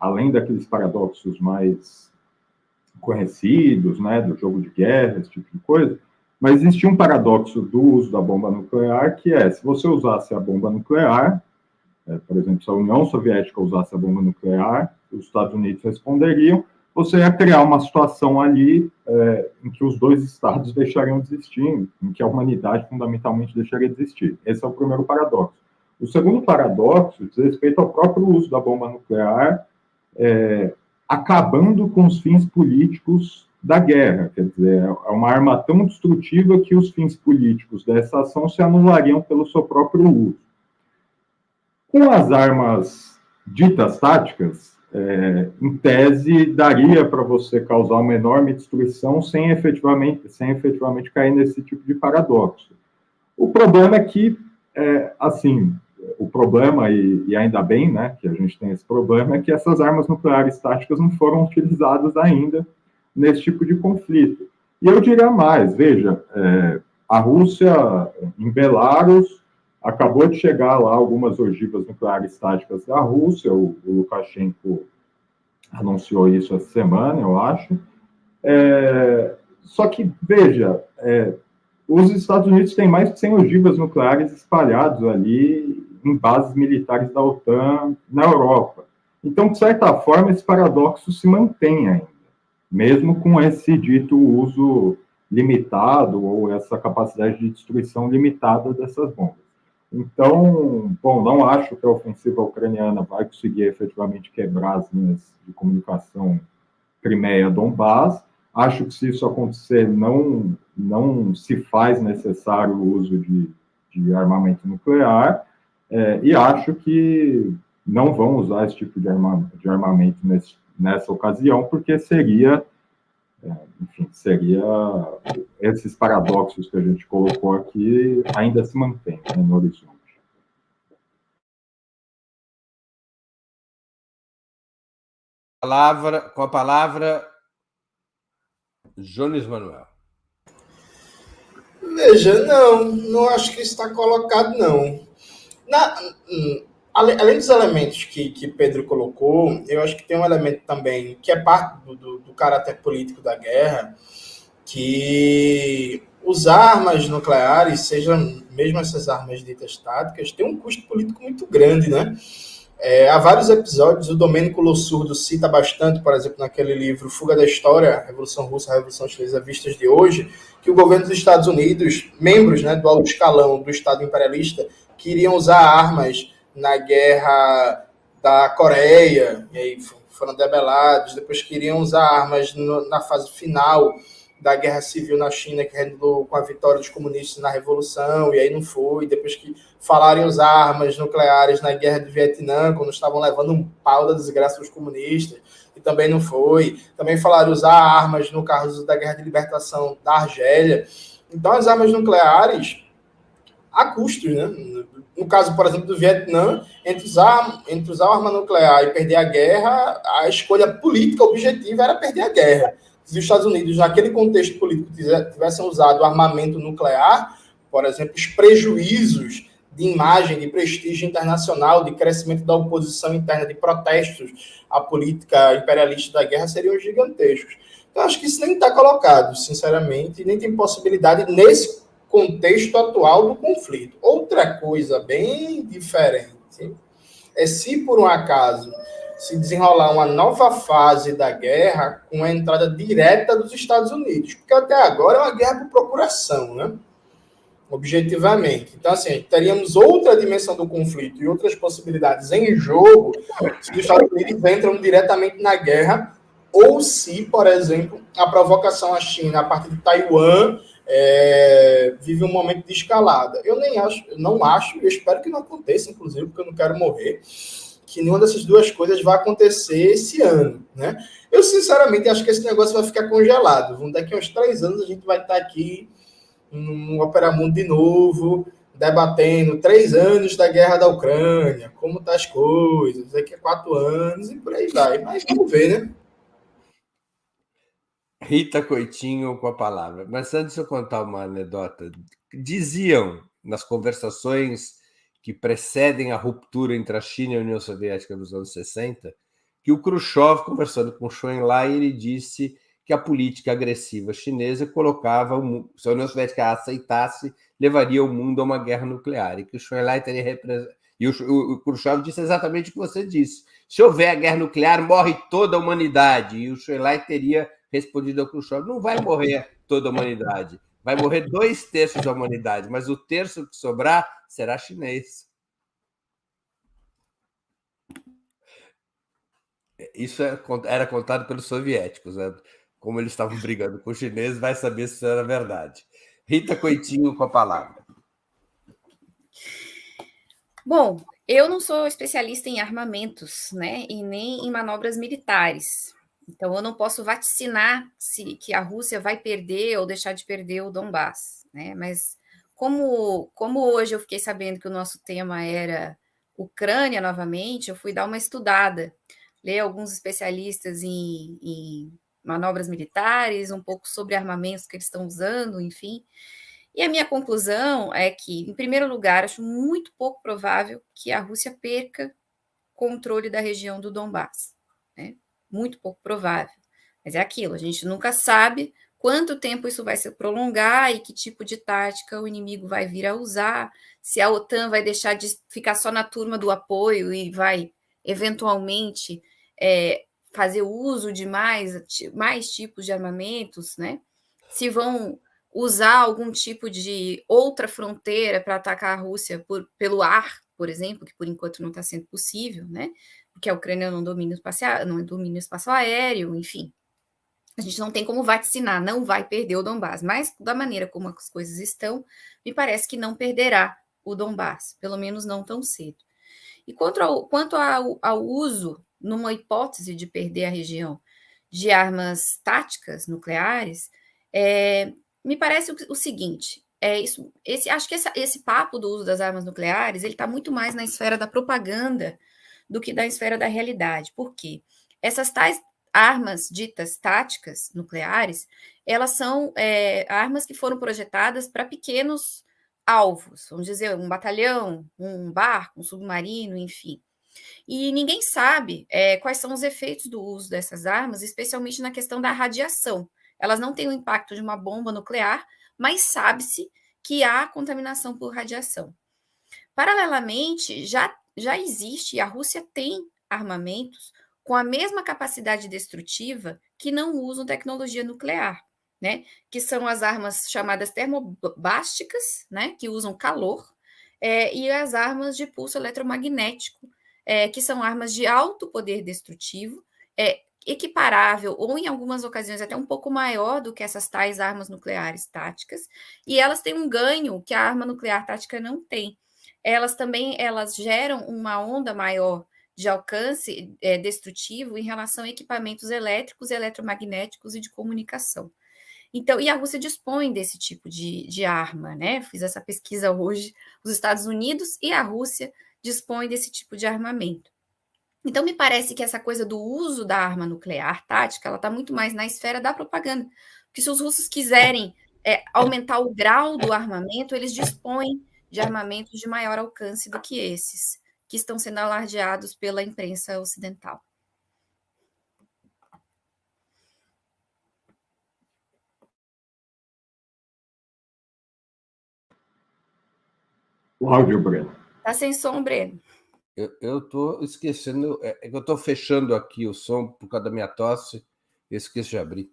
S3: além daqueles paradoxos mais conhecidos, né, do jogo de guerra, esse tipo de coisa, mas existia um paradoxo do uso da bomba nuclear, que é, se você usasse a bomba nuclear, por exemplo, se a União Soviética usasse a bomba nuclear, os Estados Unidos responderiam, você ia criar uma situação ali em que os dois estados deixariam de existir, em que a humanidade fundamentalmente deixaria de existir. Esse é o primeiro paradoxo. O segundo paradoxo diz respeito ao próprio uso da bomba nuclear, acabando com os fins políticos da guerra. Quer dizer, é uma arma tão destrutiva que os fins políticos dessa ação se anulariam pelo seu próprio uso. Com as armas ditas táticas, em tese, daria para você causar uma enorme destruição sem efetivamente cair nesse tipo de paradoxo. O problema é que, assim, o problema, e ainda bem, né, que a gente tem esse problema, é que essas armas nucleares táticas não foram utilizadas ainda nesse tipo de conflito. E eu diria mais, veja, a Rússia, em Belarus, acabou de chegar lá algumas ogivas nucleares táticas da Rússia, o Lukashenko anunciou isso essa semana, eu acho. Só que, veja, os Estados Unidos têm mais de 100 ogivas nucleares espalhados ali em bases militares da OTAN na Europa. Então, de certa forma, esse paradoxo se mantém ainda, mesmo com esse dito uso limitado ou essa capacidade de destruição limitada dessas bombas. Então, bom, não acho que a ofensiva ucraniana vai conseguir efetivamente quebrar as linhas de comunicação Crimeia-Donbás. Acho que se isso acontecer, não se faz necessário o uso de armamento nuclear, e acho que não vão usar esse tipo de armamento nessa ocasião, porque seria esses paradoxos que a gente colocou aqui ainda se mantêm, né, no horizonte.
S1: Com a palavra, Jones Manuel.
S4: Veja, não acho que está colocado, não. Além dos elementos que Pedro colocou, eu acho que tem um elemento também que é parte do caráter político da guerra, que usar armas nucleares, sejam mesmo essas armas ditas táticas, tem um custo político muito grande, né? Há vários episódios, o Domênico Lossurdo cita bastante, por exemplo, naquele livro Fuga da História, Revolução Russa, Revolução Chinesa Vistas de Hoje, que o governo dos Estados Unidos, membros, né, do alto escalão do Estado imperialista, queriam usar armas na guerra da Coreia, e aí foram debelados, depois queriam usar armas na fase final da guerra civil na China, que rendeu com a vitória dos comunistas na Revolução, e aí não foi, depois que falaram em usar armas nucleares na guerra do Vietnã, quando estavam levando um pau da desgraça dos comunistas. e também não foi. Também falaram usar armas no caso da Guerra de Libertação da Argélia. Então, as armas nucleares, há custos, né? No caso, por exemplo, do Vietnã, entre usar a arma nuclear e perder a guerra, a escolha política objetiva era perder a guerra. Se os Estados Unidos, naquele contexto político, tivessem usado armamento nuclear, por exemplo, os prejuízos de imagem, de prestígio internacional, de crescimento da oposição interna, de protestos à política imperialista da guerra seriam gigantescos. Então, acho que isso nem está colocado, sinceramente, nem tem possibilidade nesse contexto atual do conflito. Outra coisa bem diferente é se, por um acaso, se desenrolar uma nova fase da guerra com a entrada direta dos Estados Unidos, porque até agora é uma guerra por procuração, né? Objetivamente. Então, assim, teríamos outra dimensão do conflito e outras possibilidades em jogo se os Estados Unidos entram diretamente na guerra ou se, por exemplo, a provocação à China a partir de Taiwan vive um momento de escalada. Eu não acho, e espero que não aconteça, inclusive, porque eu não quero morrer, que nenhuma dessas duas coisas vai acontecer esse ano, né? Eu, sinceramente, acho que esse negócio vai ficar congelado. Daqui a uns 3 anos a gente vai estar aqui no Operamundo de novo, debatendo 3 anos da guerra da Ucrânia, como tá as coisas, daqui a 4 anos e por aí vai. Mas vamos ver, né?
S1: Rita Coitinho com a palavra. Mas antes de eu contar uma anedota, diziam nas conversações que precedem a ruptura entre a China e a União Soviética nos anos 60, que o Khrushchev, conversando com Zhou Enlai, ele disse que a política agressiva chinesa colocava, se a União Soviética aceitasse, levaria o mundo a uma guerra nuclear, e que o Zhou Enlai teria e o Khrushchev disse exatamente o que você disse. Se houver a guerra nuclear, morre toda a humanidade. E o Zhou Enlai teria respondido ao Khrushchev, não vai morrer toda a humanidade, vai morrer 2/3 da humanidade, mas o terço que sobrar será chinês. Isso era contado pelos soviéticos, né? Como eles estavam brigando com os chineses, vai saber se isso era verdade. Rita Coitinho com a palavra.
S2: Bom, eu não sou especialista em armamentos, né, e nem em manobras militares. Então, eu não posso vaticinar que a Rússia vai perder ou deixar de perder o Donbass, né? Mas como hoje eu fiquei sabendo que o nosso tema era Ucrânia novamente, eu fui dar uma estudada, ler alguns especialistas em manobras militares, um pouco sobre armamentos que eles estão usando, enfim. E a minha conclusão é que, em primeiro lugar, acho muito pouco provável que a Rússia perca controle da região do Donbass, né? Muito pouco provável. Mas é aquilo, a gente nunca sabe quanto tempo isso vai se prolongar e que tipo de tática o inimigo vai vir a usar, se a OTAN vai deixar de ficar só na turma do apoio e vai, eventualmente, fazer uso de mais tipos de armamentos, né? Se vão usar algum tipo de outra fronteira para atacar a Rússia pelo ar, por exemplo, que por enquanto não está sendo possível, né? Porque a Ucrânia não domina o espaço aéreo, enfim. A gente não tem como vaticinar, não vai perder o Donbass, mas da maneira como as coisas estão, me parece que não perderá o Donbass, pelo menos não tão cedo. E quanto ao uso, numa hipótese de perder a região, de armas táticas nucleares, me parece o seguinte, acho que esse papo do uso das armas nucleares, ele está muito mais na esfera da propaganda do que da esfera da realidade. Por quê? Essas tais armas ditas táticas nucleares, elas são armas que foram projetadas para pequenos alvos, vamos dizer, um batalhão, um barco, um submarino, enfim. E ninguém sabe quais são os efeitos do uso dessas armas, especialmente na questão da radiação. Elas não têm o impacto de uma bomba nuclear, mas sabe-se que há contaminação por radiação. Paralelamente, já existe, e a Rússia tem armamentos com a mesma capacidade destrutiva que não usam tecnologia nuclear, né? Que são as armas chamadas termobásticas, né? Que usam calor, e as armas de pulso eletromagnético, que são armas de alto poder destrutivo, equiparável, ou em algumas ocasiões até um pouco maior do que essas tais armas nucleares táticas, e elas têm um ganho que a arma nuclear tática não tem. Elas geram uma onda maior de alcance destrutivo em relação a equipamentos elétricos, eletromagnéticos e de comunicação. Então, e a Rússia dispõe desse tipo de arma, né? Fiz essa pesquisa hoje. Os Estados Unidos e a Rússia dispõem desse tipo de armamento. Então, me parece que essa coisa do uso da arma nuclear tática, ela está muito mais na esfera da propaganda. Porque se os russos quiserem aumentar o grau do armamento, eles dispõem de armamentos de maior alcance do que esses, que estão sendo alardeados pela imprensa ocidental.
S3: O áudio, Breno.
S2: Tá sem som, Breno.
S1: Eu estou esquecendo, é que eu estou fechando aqui o som por causa da minha tosse, eu esqueço de abrir.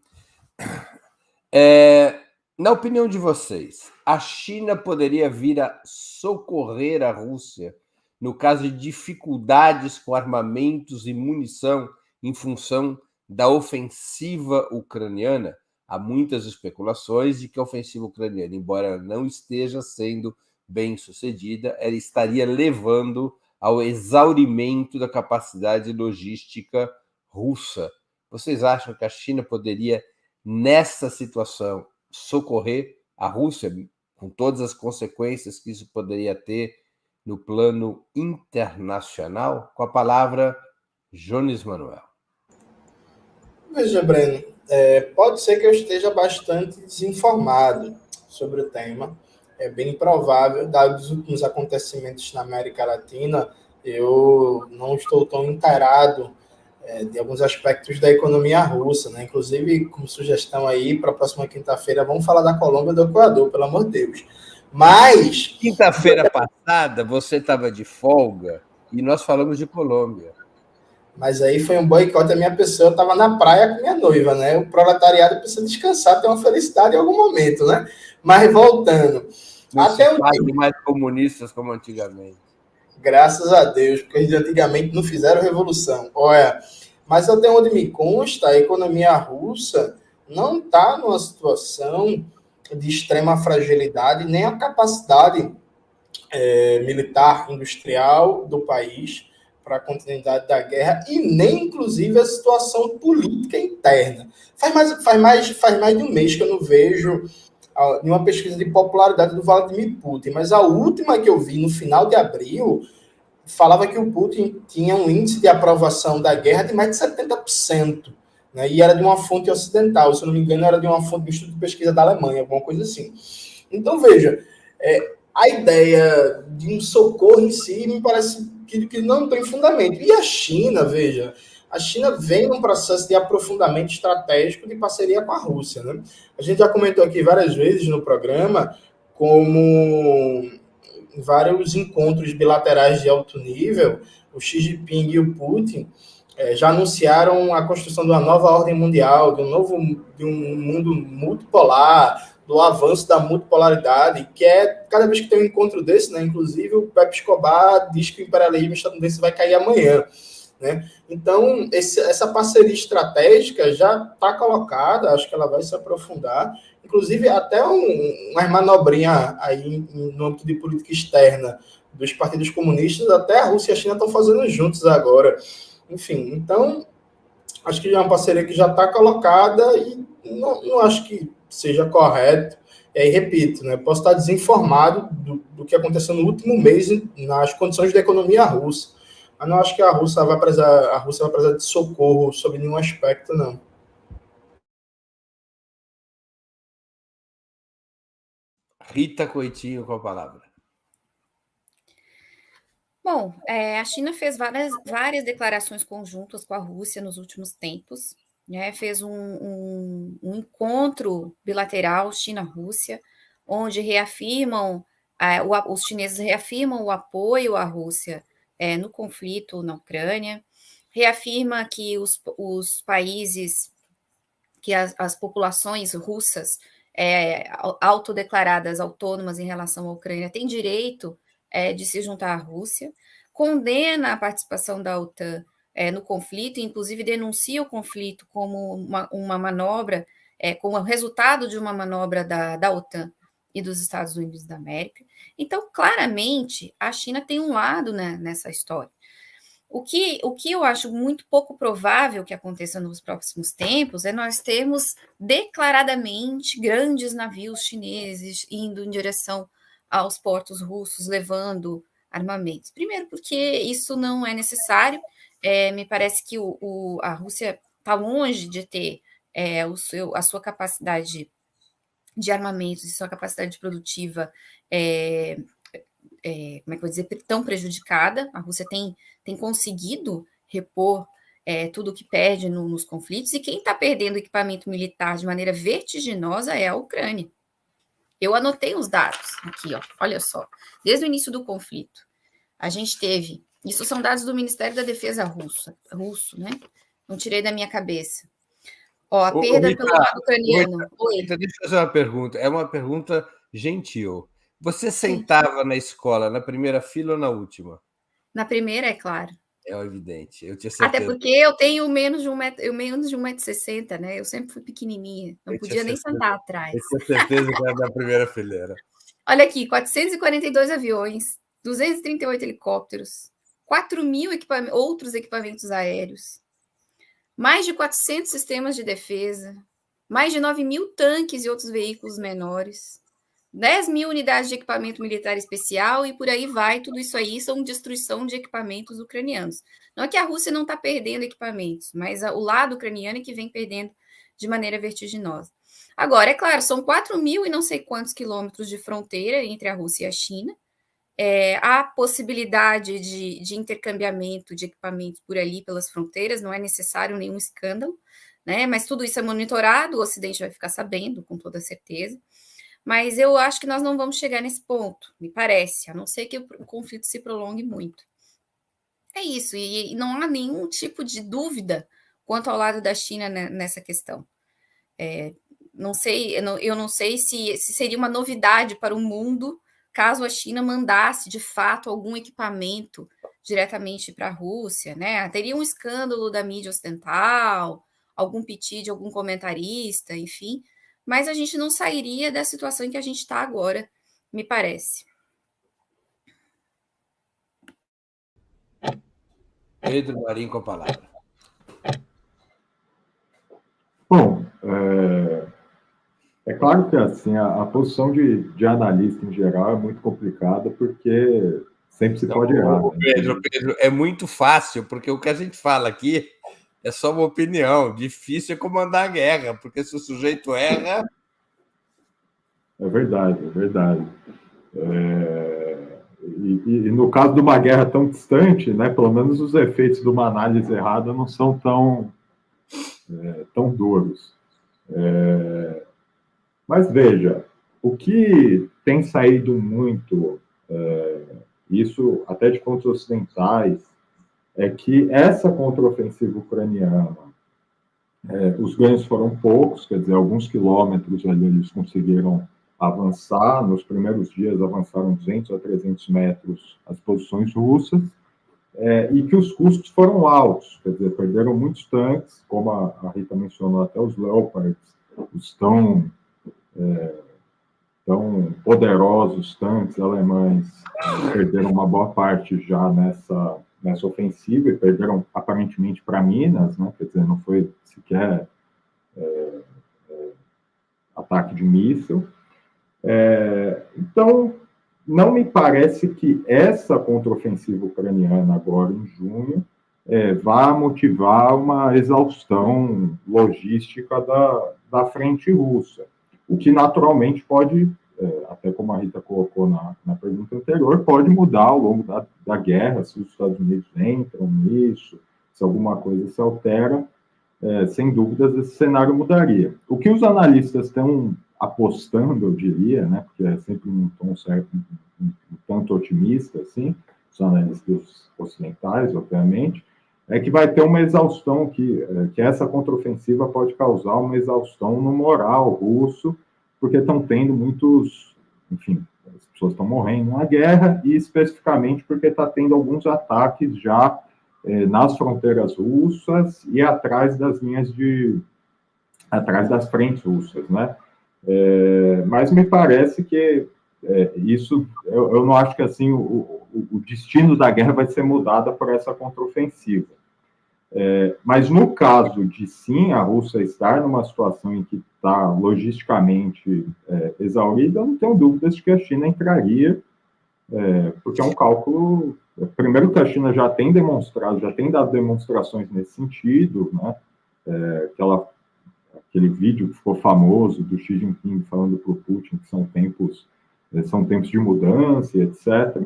S1: Na opinião de vocês, a China poderia vir a socorrer a Rússia no caso de dificuldades com armamentos e munição em função da ofensiva ucraniana? Há muitas especulações de que a ofensiva ucraniana, embora não esteja sendo bem sucedida, ela estaria levando ao exaurimento da capacidade logística russa. Vocês acham que a China poderia, nessa situação, socorrer a Rússia, com todas as consequências que isso poderia ter no plano internacional? Com a palavra, Jones Manuel.
S4: Veja, Breno, pode ser que eu esteja bastante desinformado sobre o tema. É bem provável, dados os últimos acontecimentos na América Latina, eu não estou tão inteirado de alguns aspectos da economia russa, né? Inclusive, como sugestão aí, para a próxima quinta-feira, vamos falar da Colômbia e do Equador, pelo amor de Deus. Mas...
S1: Quinta-feira passada, você estava de folga e nós falamos de Colômbia.
S4: Mas aí foi um boicote à minha pessoa, eu estava na praia com minha noiva, né? O proletariado precisa descansar, ter uma felicidade em algum momento, né? Mas voltando...
S1: Não até se faz mais comunistas como antigamente.
S4: Graças a Deus, porque eles antigamente não fizeram revolução. Olha, mas até onde me consta, a economia russa não está numa situação de extrema fragilidade, nem a capacidade militar, industrial do país para a continuidade da guerra, e nem, inclusive, a situação política interna. Faz mais de um mês que eu não vejo em uma pesquisa de popularidade do Vladimir Putin, mas a última que eu vi no final de abril falava que o Putin tinha um índice de aprovação da guerra de mais de 70%, né? E era de uma fonte ocidental, se eu não me engano, era de uma fonte do Instituto de Pesquisa da Alemanha, alguma coisa assim. Então, veja, a ideia de um socorro em si me parece que não tem fundamento. E a China, veja, a China vem num processo de aprofundamento estratégico de parceria com a Rússia, né? A gente já comentou aqui várias vezes no programa como vários encontros bilaterais de alto nível, o Xi Jinping e o Putin já anunciaram a construção de uma nova ordem mundial, de um mundo multipolar, do avanço da multipolaridade, que cada vez que tem um encontro desse, né, inclusive o Pepe Escobar diz que o imperialismo estadunidense vai cair amanhã, né? Então, essa parceria estratégica já está colocada, acho que ela vai se aprofundar, inclusive até uma manobrinha aí no âmbito de política externa dos partidos comunistas, até a Rússia e a China estão fazendo juntos agora. Enfim, então, acho que é uma parceria que já está colocada e não acho que seja correto. E aí, repito, né, posso estar desinformado do que aconteceu no último mês nas condições da economia russa. Mas não acho que a Rússia vai precisar de socorro sob nenhum aspecto, não.
S1: Rita Coitinho com a palavra.
S2: Bom, a China fez várias declarações conjuntas com a Rússia nos últimos tempos, né? Fez um encontro bilateral China-Rússia, onde os chineses reafirmam o apoio à Rússia no conflito na Ucrânia, reafirma que os países, que as populações russas autodeclaradas autônomas em relação à Ucrânia têm direito de se juntar à Rússia, condena a participação da OTAN no conflito, inclusive denuncia o conflito como uma manobra, como resultado de uma manobra da OTAN e dos Estados Unidos da América. Então, claramente, a China tem um lado, né, nessa história. O que eu acho muito pouco provável que aconteça nos próximos tempos é nós termos declaradamente grandes navios chineses indo em direção aos portos russos, levando armamentos. Primeiro, porque isso não é necessário. Me parece que a Rússia está longe de ter a sua capacidade de armamentos e sua capacidade produtiva como é que eu vou dizer, tão prejudicada. A Rússia tem conseguido repor tudo o que perde nos conflitos, e quem está perdendo equipamento militar de maneira vertiginosa é a Ucrânia. Eu anotei os dados aqui, ó, olha só. Desde o início do conflito, a gente teve, isso são dados do Ministério da Defesa russo, né? Não tirei da minha cabeça. Ó, a perda
S1: Rita,
S2: pelo lado ucraniano.
S1: Rita, deixa eu fazer uma pergunta. É uma pergunta gentil. Você
S2: Sim.
S1: sentava na escola na primeira fila ou na última?
S2: Na primeira, é claro.
S1: É evidente, eu tinha certeza.
S2: Até porque eu tenho menos de 1,60 m, né? Eu sempre fui pequenininha, não podia nem sentar atrás.
S1: Eu tinha certeza que era da primeira fileira.
S2: Olha aqui, 442 aviões, 238 helicópteros, 4.000 outros equipamentos aéreos, mais de 400 sistemas de defesa, mais de 9.000 tanques e outros veículos menores, 10.000 unidades de equipamento militar especial, e por aí vai. Tudo isso aí são destruição de equipamentos ucranianos. Não é que a Rússia não está perdendo equipamentos, mas o lado ucraniano é que vem perdendo de maneira vertiginosa. Agora, é claro, são 4.000 e não sei quantos quilômetros de fronteira entre a Rússia e a China. Há possibilidade de intercambiamento de equipamentos por ali, pelas fronteiras, não é necessário nenhum escândalo, né? Mas tudo isso é monitorado, o Ocidente vai ficar sabendo, com toda certeza. Mas eu acho que nós não vamos chegar nesse ponto, me parece, a não ser que o conflito se prolongue muito. É isso, e não há nenhum tipo de dúvida quanto ao lado da China nessa questão. Não sei, eu não sei se seria uma novidade para o mundo caso a China mandasse, de fato, algum equipamento diretamente para a Rússia, né? Teria um escândalo da mídia ocidental, algum piti de algum comentarista, enfim, mas a gente não sairia da situação em que a gente está agora, me parece.
S1: Pedro Marinho com a palavra.
S3: Bom, é claro que assim, a posição de analista em geral é muito complicada, porque sempre se pode errar.
S1: Pedro, é muito fácil, porque o que a gente fala aqui é só uma opinião. Difícil é comandar a guerra, porque se o sujeito erra...
S3: É verdade, é verdade. E no caso de uma guerra tão distante, né, pelo menos os efeitos de uma análise errada não são tão duros. Mas veja, o que tem saído muito, isso até de fontes ocidentais, é que essa contraofensiva ucraniana, os ganhos foram poucos, quer dizer, alguns quilômetros ali eles conseguiram avançar. Nos primeiros dias avançaram 200 a 300 metros as posições russas, e que os custos foram altos, quer dizer, perderam muitos tanques, como a Rita mencionou, até os Leopards, os tão poderosos tanques alemães perderam uma boa parte já nessa ofensiva, e perderam aparentemente para Minas, né? Quer dizer, não foi sequer ataque de míssil. Então, não me parece que essa contraofensiva ucraniana agora em junho vá motivar uma exaustão logística da frente russa, o que naturalmente pode, até como a Rita colocou na pergunta anterior, pode mudar ao longo da guerra, se os Estados Unidos entram nisso, se alguma coisa se altera, sem dúvidas esse cenário mudaria. O que os analistas estão apostando, eu diria, né, porque é sempre um tom certo, um tanto otimista, assim, os analistas ocidentais, obviamente, é que vai ter uma exaustão, que essa contraofensiva pode causar uma exaustão no moral russo, porque estão tendo muitos, enfim, as pessoas estão morrendo na guerra, e especificamente porque está tendo alguns ataques já nas fronteiras russas e atrás das frentes russas, né? Mas me parece que isso, eu não acho que assim o destino da guerra vai ser mudado por essa contraofensiva. Mas no caso de sim a Rússia estar numa situação em que está logisticamente exaurida, eu não tenho dúvidas de que a China entraria, porque é um cálculo. Primeiro, que a China já tem demonstrado, já tem dado demonstrações nesse sentido, né? Aquele vídeo que ficou famoso do Xi Jinping falando para o Putin que são tempos de mudança, etc.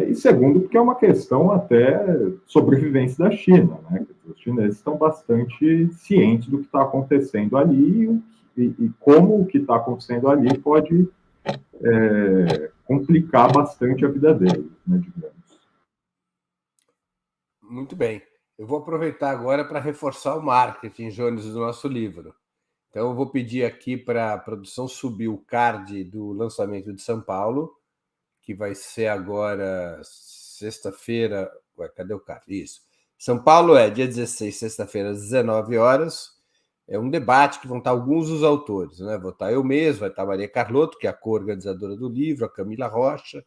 S3: E segundo, porque é uma questão até sobrevivência da China, né? Os chineses estão bastante cientes do que está acontecendo ali e como o que está acontecendo ali pode complicar bastante a vida deles, né, digamos.
S1: Muito bem. Eu vou aproveitar agora para reforçar o marketing, Jones, do nosso livro. Então, eu vou pedir aqui para a produção subir o card do lançamento de São Paulo, que vai ser agora sexta-feira. Ué, cadê o card? Isso. São Paulo é dia 16, sexta-feira, às 19 horas. É um debate que vão estar alguns dos autores, né? Vou estar eu mesmo, vai estar a Maria Carlotto, que é a co-organizadora do livro, a Camila Rocha,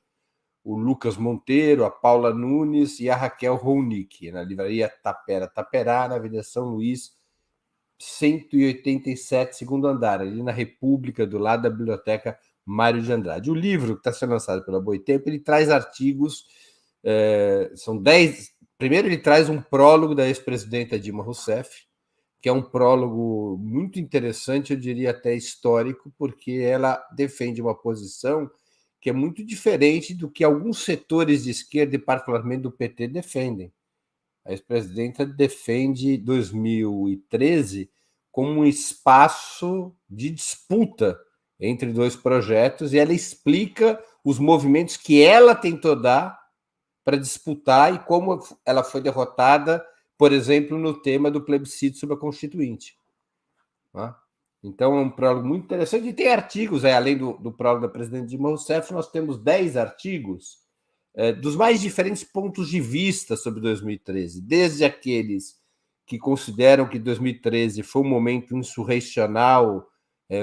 S1: o Lucas Monteiro, a Paula Nunes e a Raquel Ronick, na livraria Taperá, na Avenida São Luís, 187, segundo andar, ali na República, do lado da Biblioteca Mário de Andrade. O livro que está sendo lançado pela Boitempo, ele traz artigos, são 10. Primeiro, ele traz um prólogo da ex-presidenta Dilma Rousseff, que é um prólogo muito interessante, eu diria até histórico, porque ela defende uma posição que é muito diferente do que alguns setores de esquerda, e particularmente do PT, defendem. A ex-presidenta defende 2013 como um espaço de disputa entre dois projetos, e ela explica os movimentos que ela tentou dar para disputar e como ela foi derrotada, por exemplo, no tema do plebiscito sobre a Constituinte. Então, é um prólogo muito interessante. E tem artigos, além do prólogo da presidente Dilma Rousseff, nós temos 10 artigos dos mais diferentes pontos de vista sobre 2013, desde aqueles que consideram que 2013 foi um momento insurrecional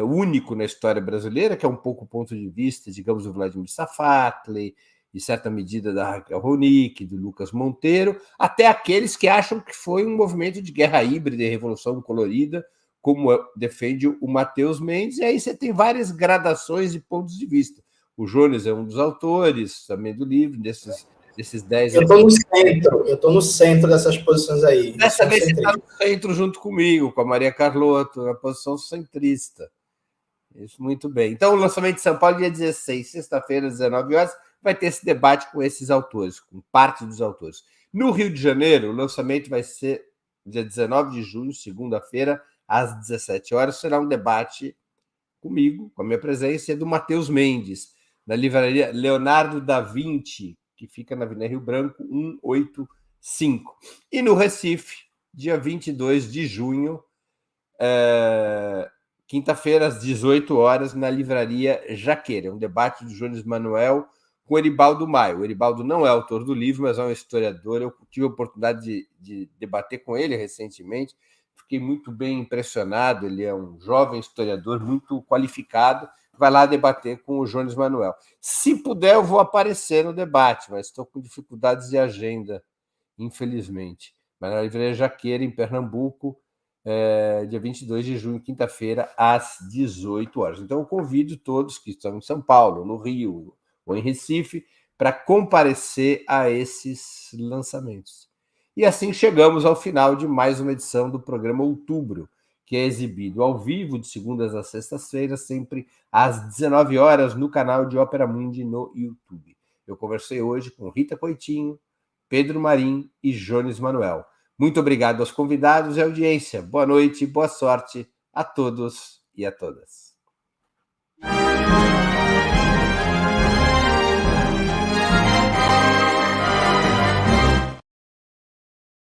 S1: único na história brasileira, que é um pouco o ponto de vista, digamos, do Vladimir Safatli, de certa medida da Raquel Ronick, do Lucas Monteiro, até aqueles que acham que foi um movimento de guerra híbrida e revolução colorida, como defende o Matheus Mendes, e aí você tem várias gradações de pontos de vista. O Jones é um dos autores também do livro, desses 10.
S4: Eu estou no centro dessas posições aí.
S1: Dessa vez você está no centro junto comigo, com a Maria Carlotto, na posição centrista. Isso, muito bem. Então, o lançamento de São Paulo, dia 16, sexta-feira, às 19 horas, vai ter esse debate com esses autores, com parte dos autores. No Rio de Janeiro, o lançamento vai ser dia 19 de junho, segunda-feira, às 17 horas, será um debate comigo, com a minha presença, e do Matheus Mendes, na livraria Leonardo da Vinci, que fica na Avenida Rio Branco, 185. E no Recife, dia 22 de junho, quinta-feira, às 18 horas, na livraria Jaqueira. Um debate do Jones Manuel com o Eribaldo Maio. O Eribaldo não é autor do livro, mas é um historiador. Eu tive a oportunidade de debater com ele recentemente. Fiquei muito bem impressionado. Ele é um jovem historiador muito qualificado. Vai lá debater com o Jones Manuel. Se puder, eu vou aparecer no debate, mas estou com dificuldades de agenda, infelizmente. Mas na livraria Jaqueira, em Pernambuco, dia 22 de junho, quinta-feira, às 18 horas. Então, eu convido todos que estão em São Paulo, no Rio ou em Recife, para comparecer a esses lançamentos. E assim chegamos ao final de mais uma edição do programa Outubro, que é exibido ao vivo de segundas a sextas-feiras, sempre às 19 horas, no canal de Ópera Mundi no YouTube. Eu conversei hoje com Rita Coitinho, Pedro Marim e Jones Manuel. Muito obrigado aos convidados e à audiência. Boa noite e boa sorte a todos e a todas.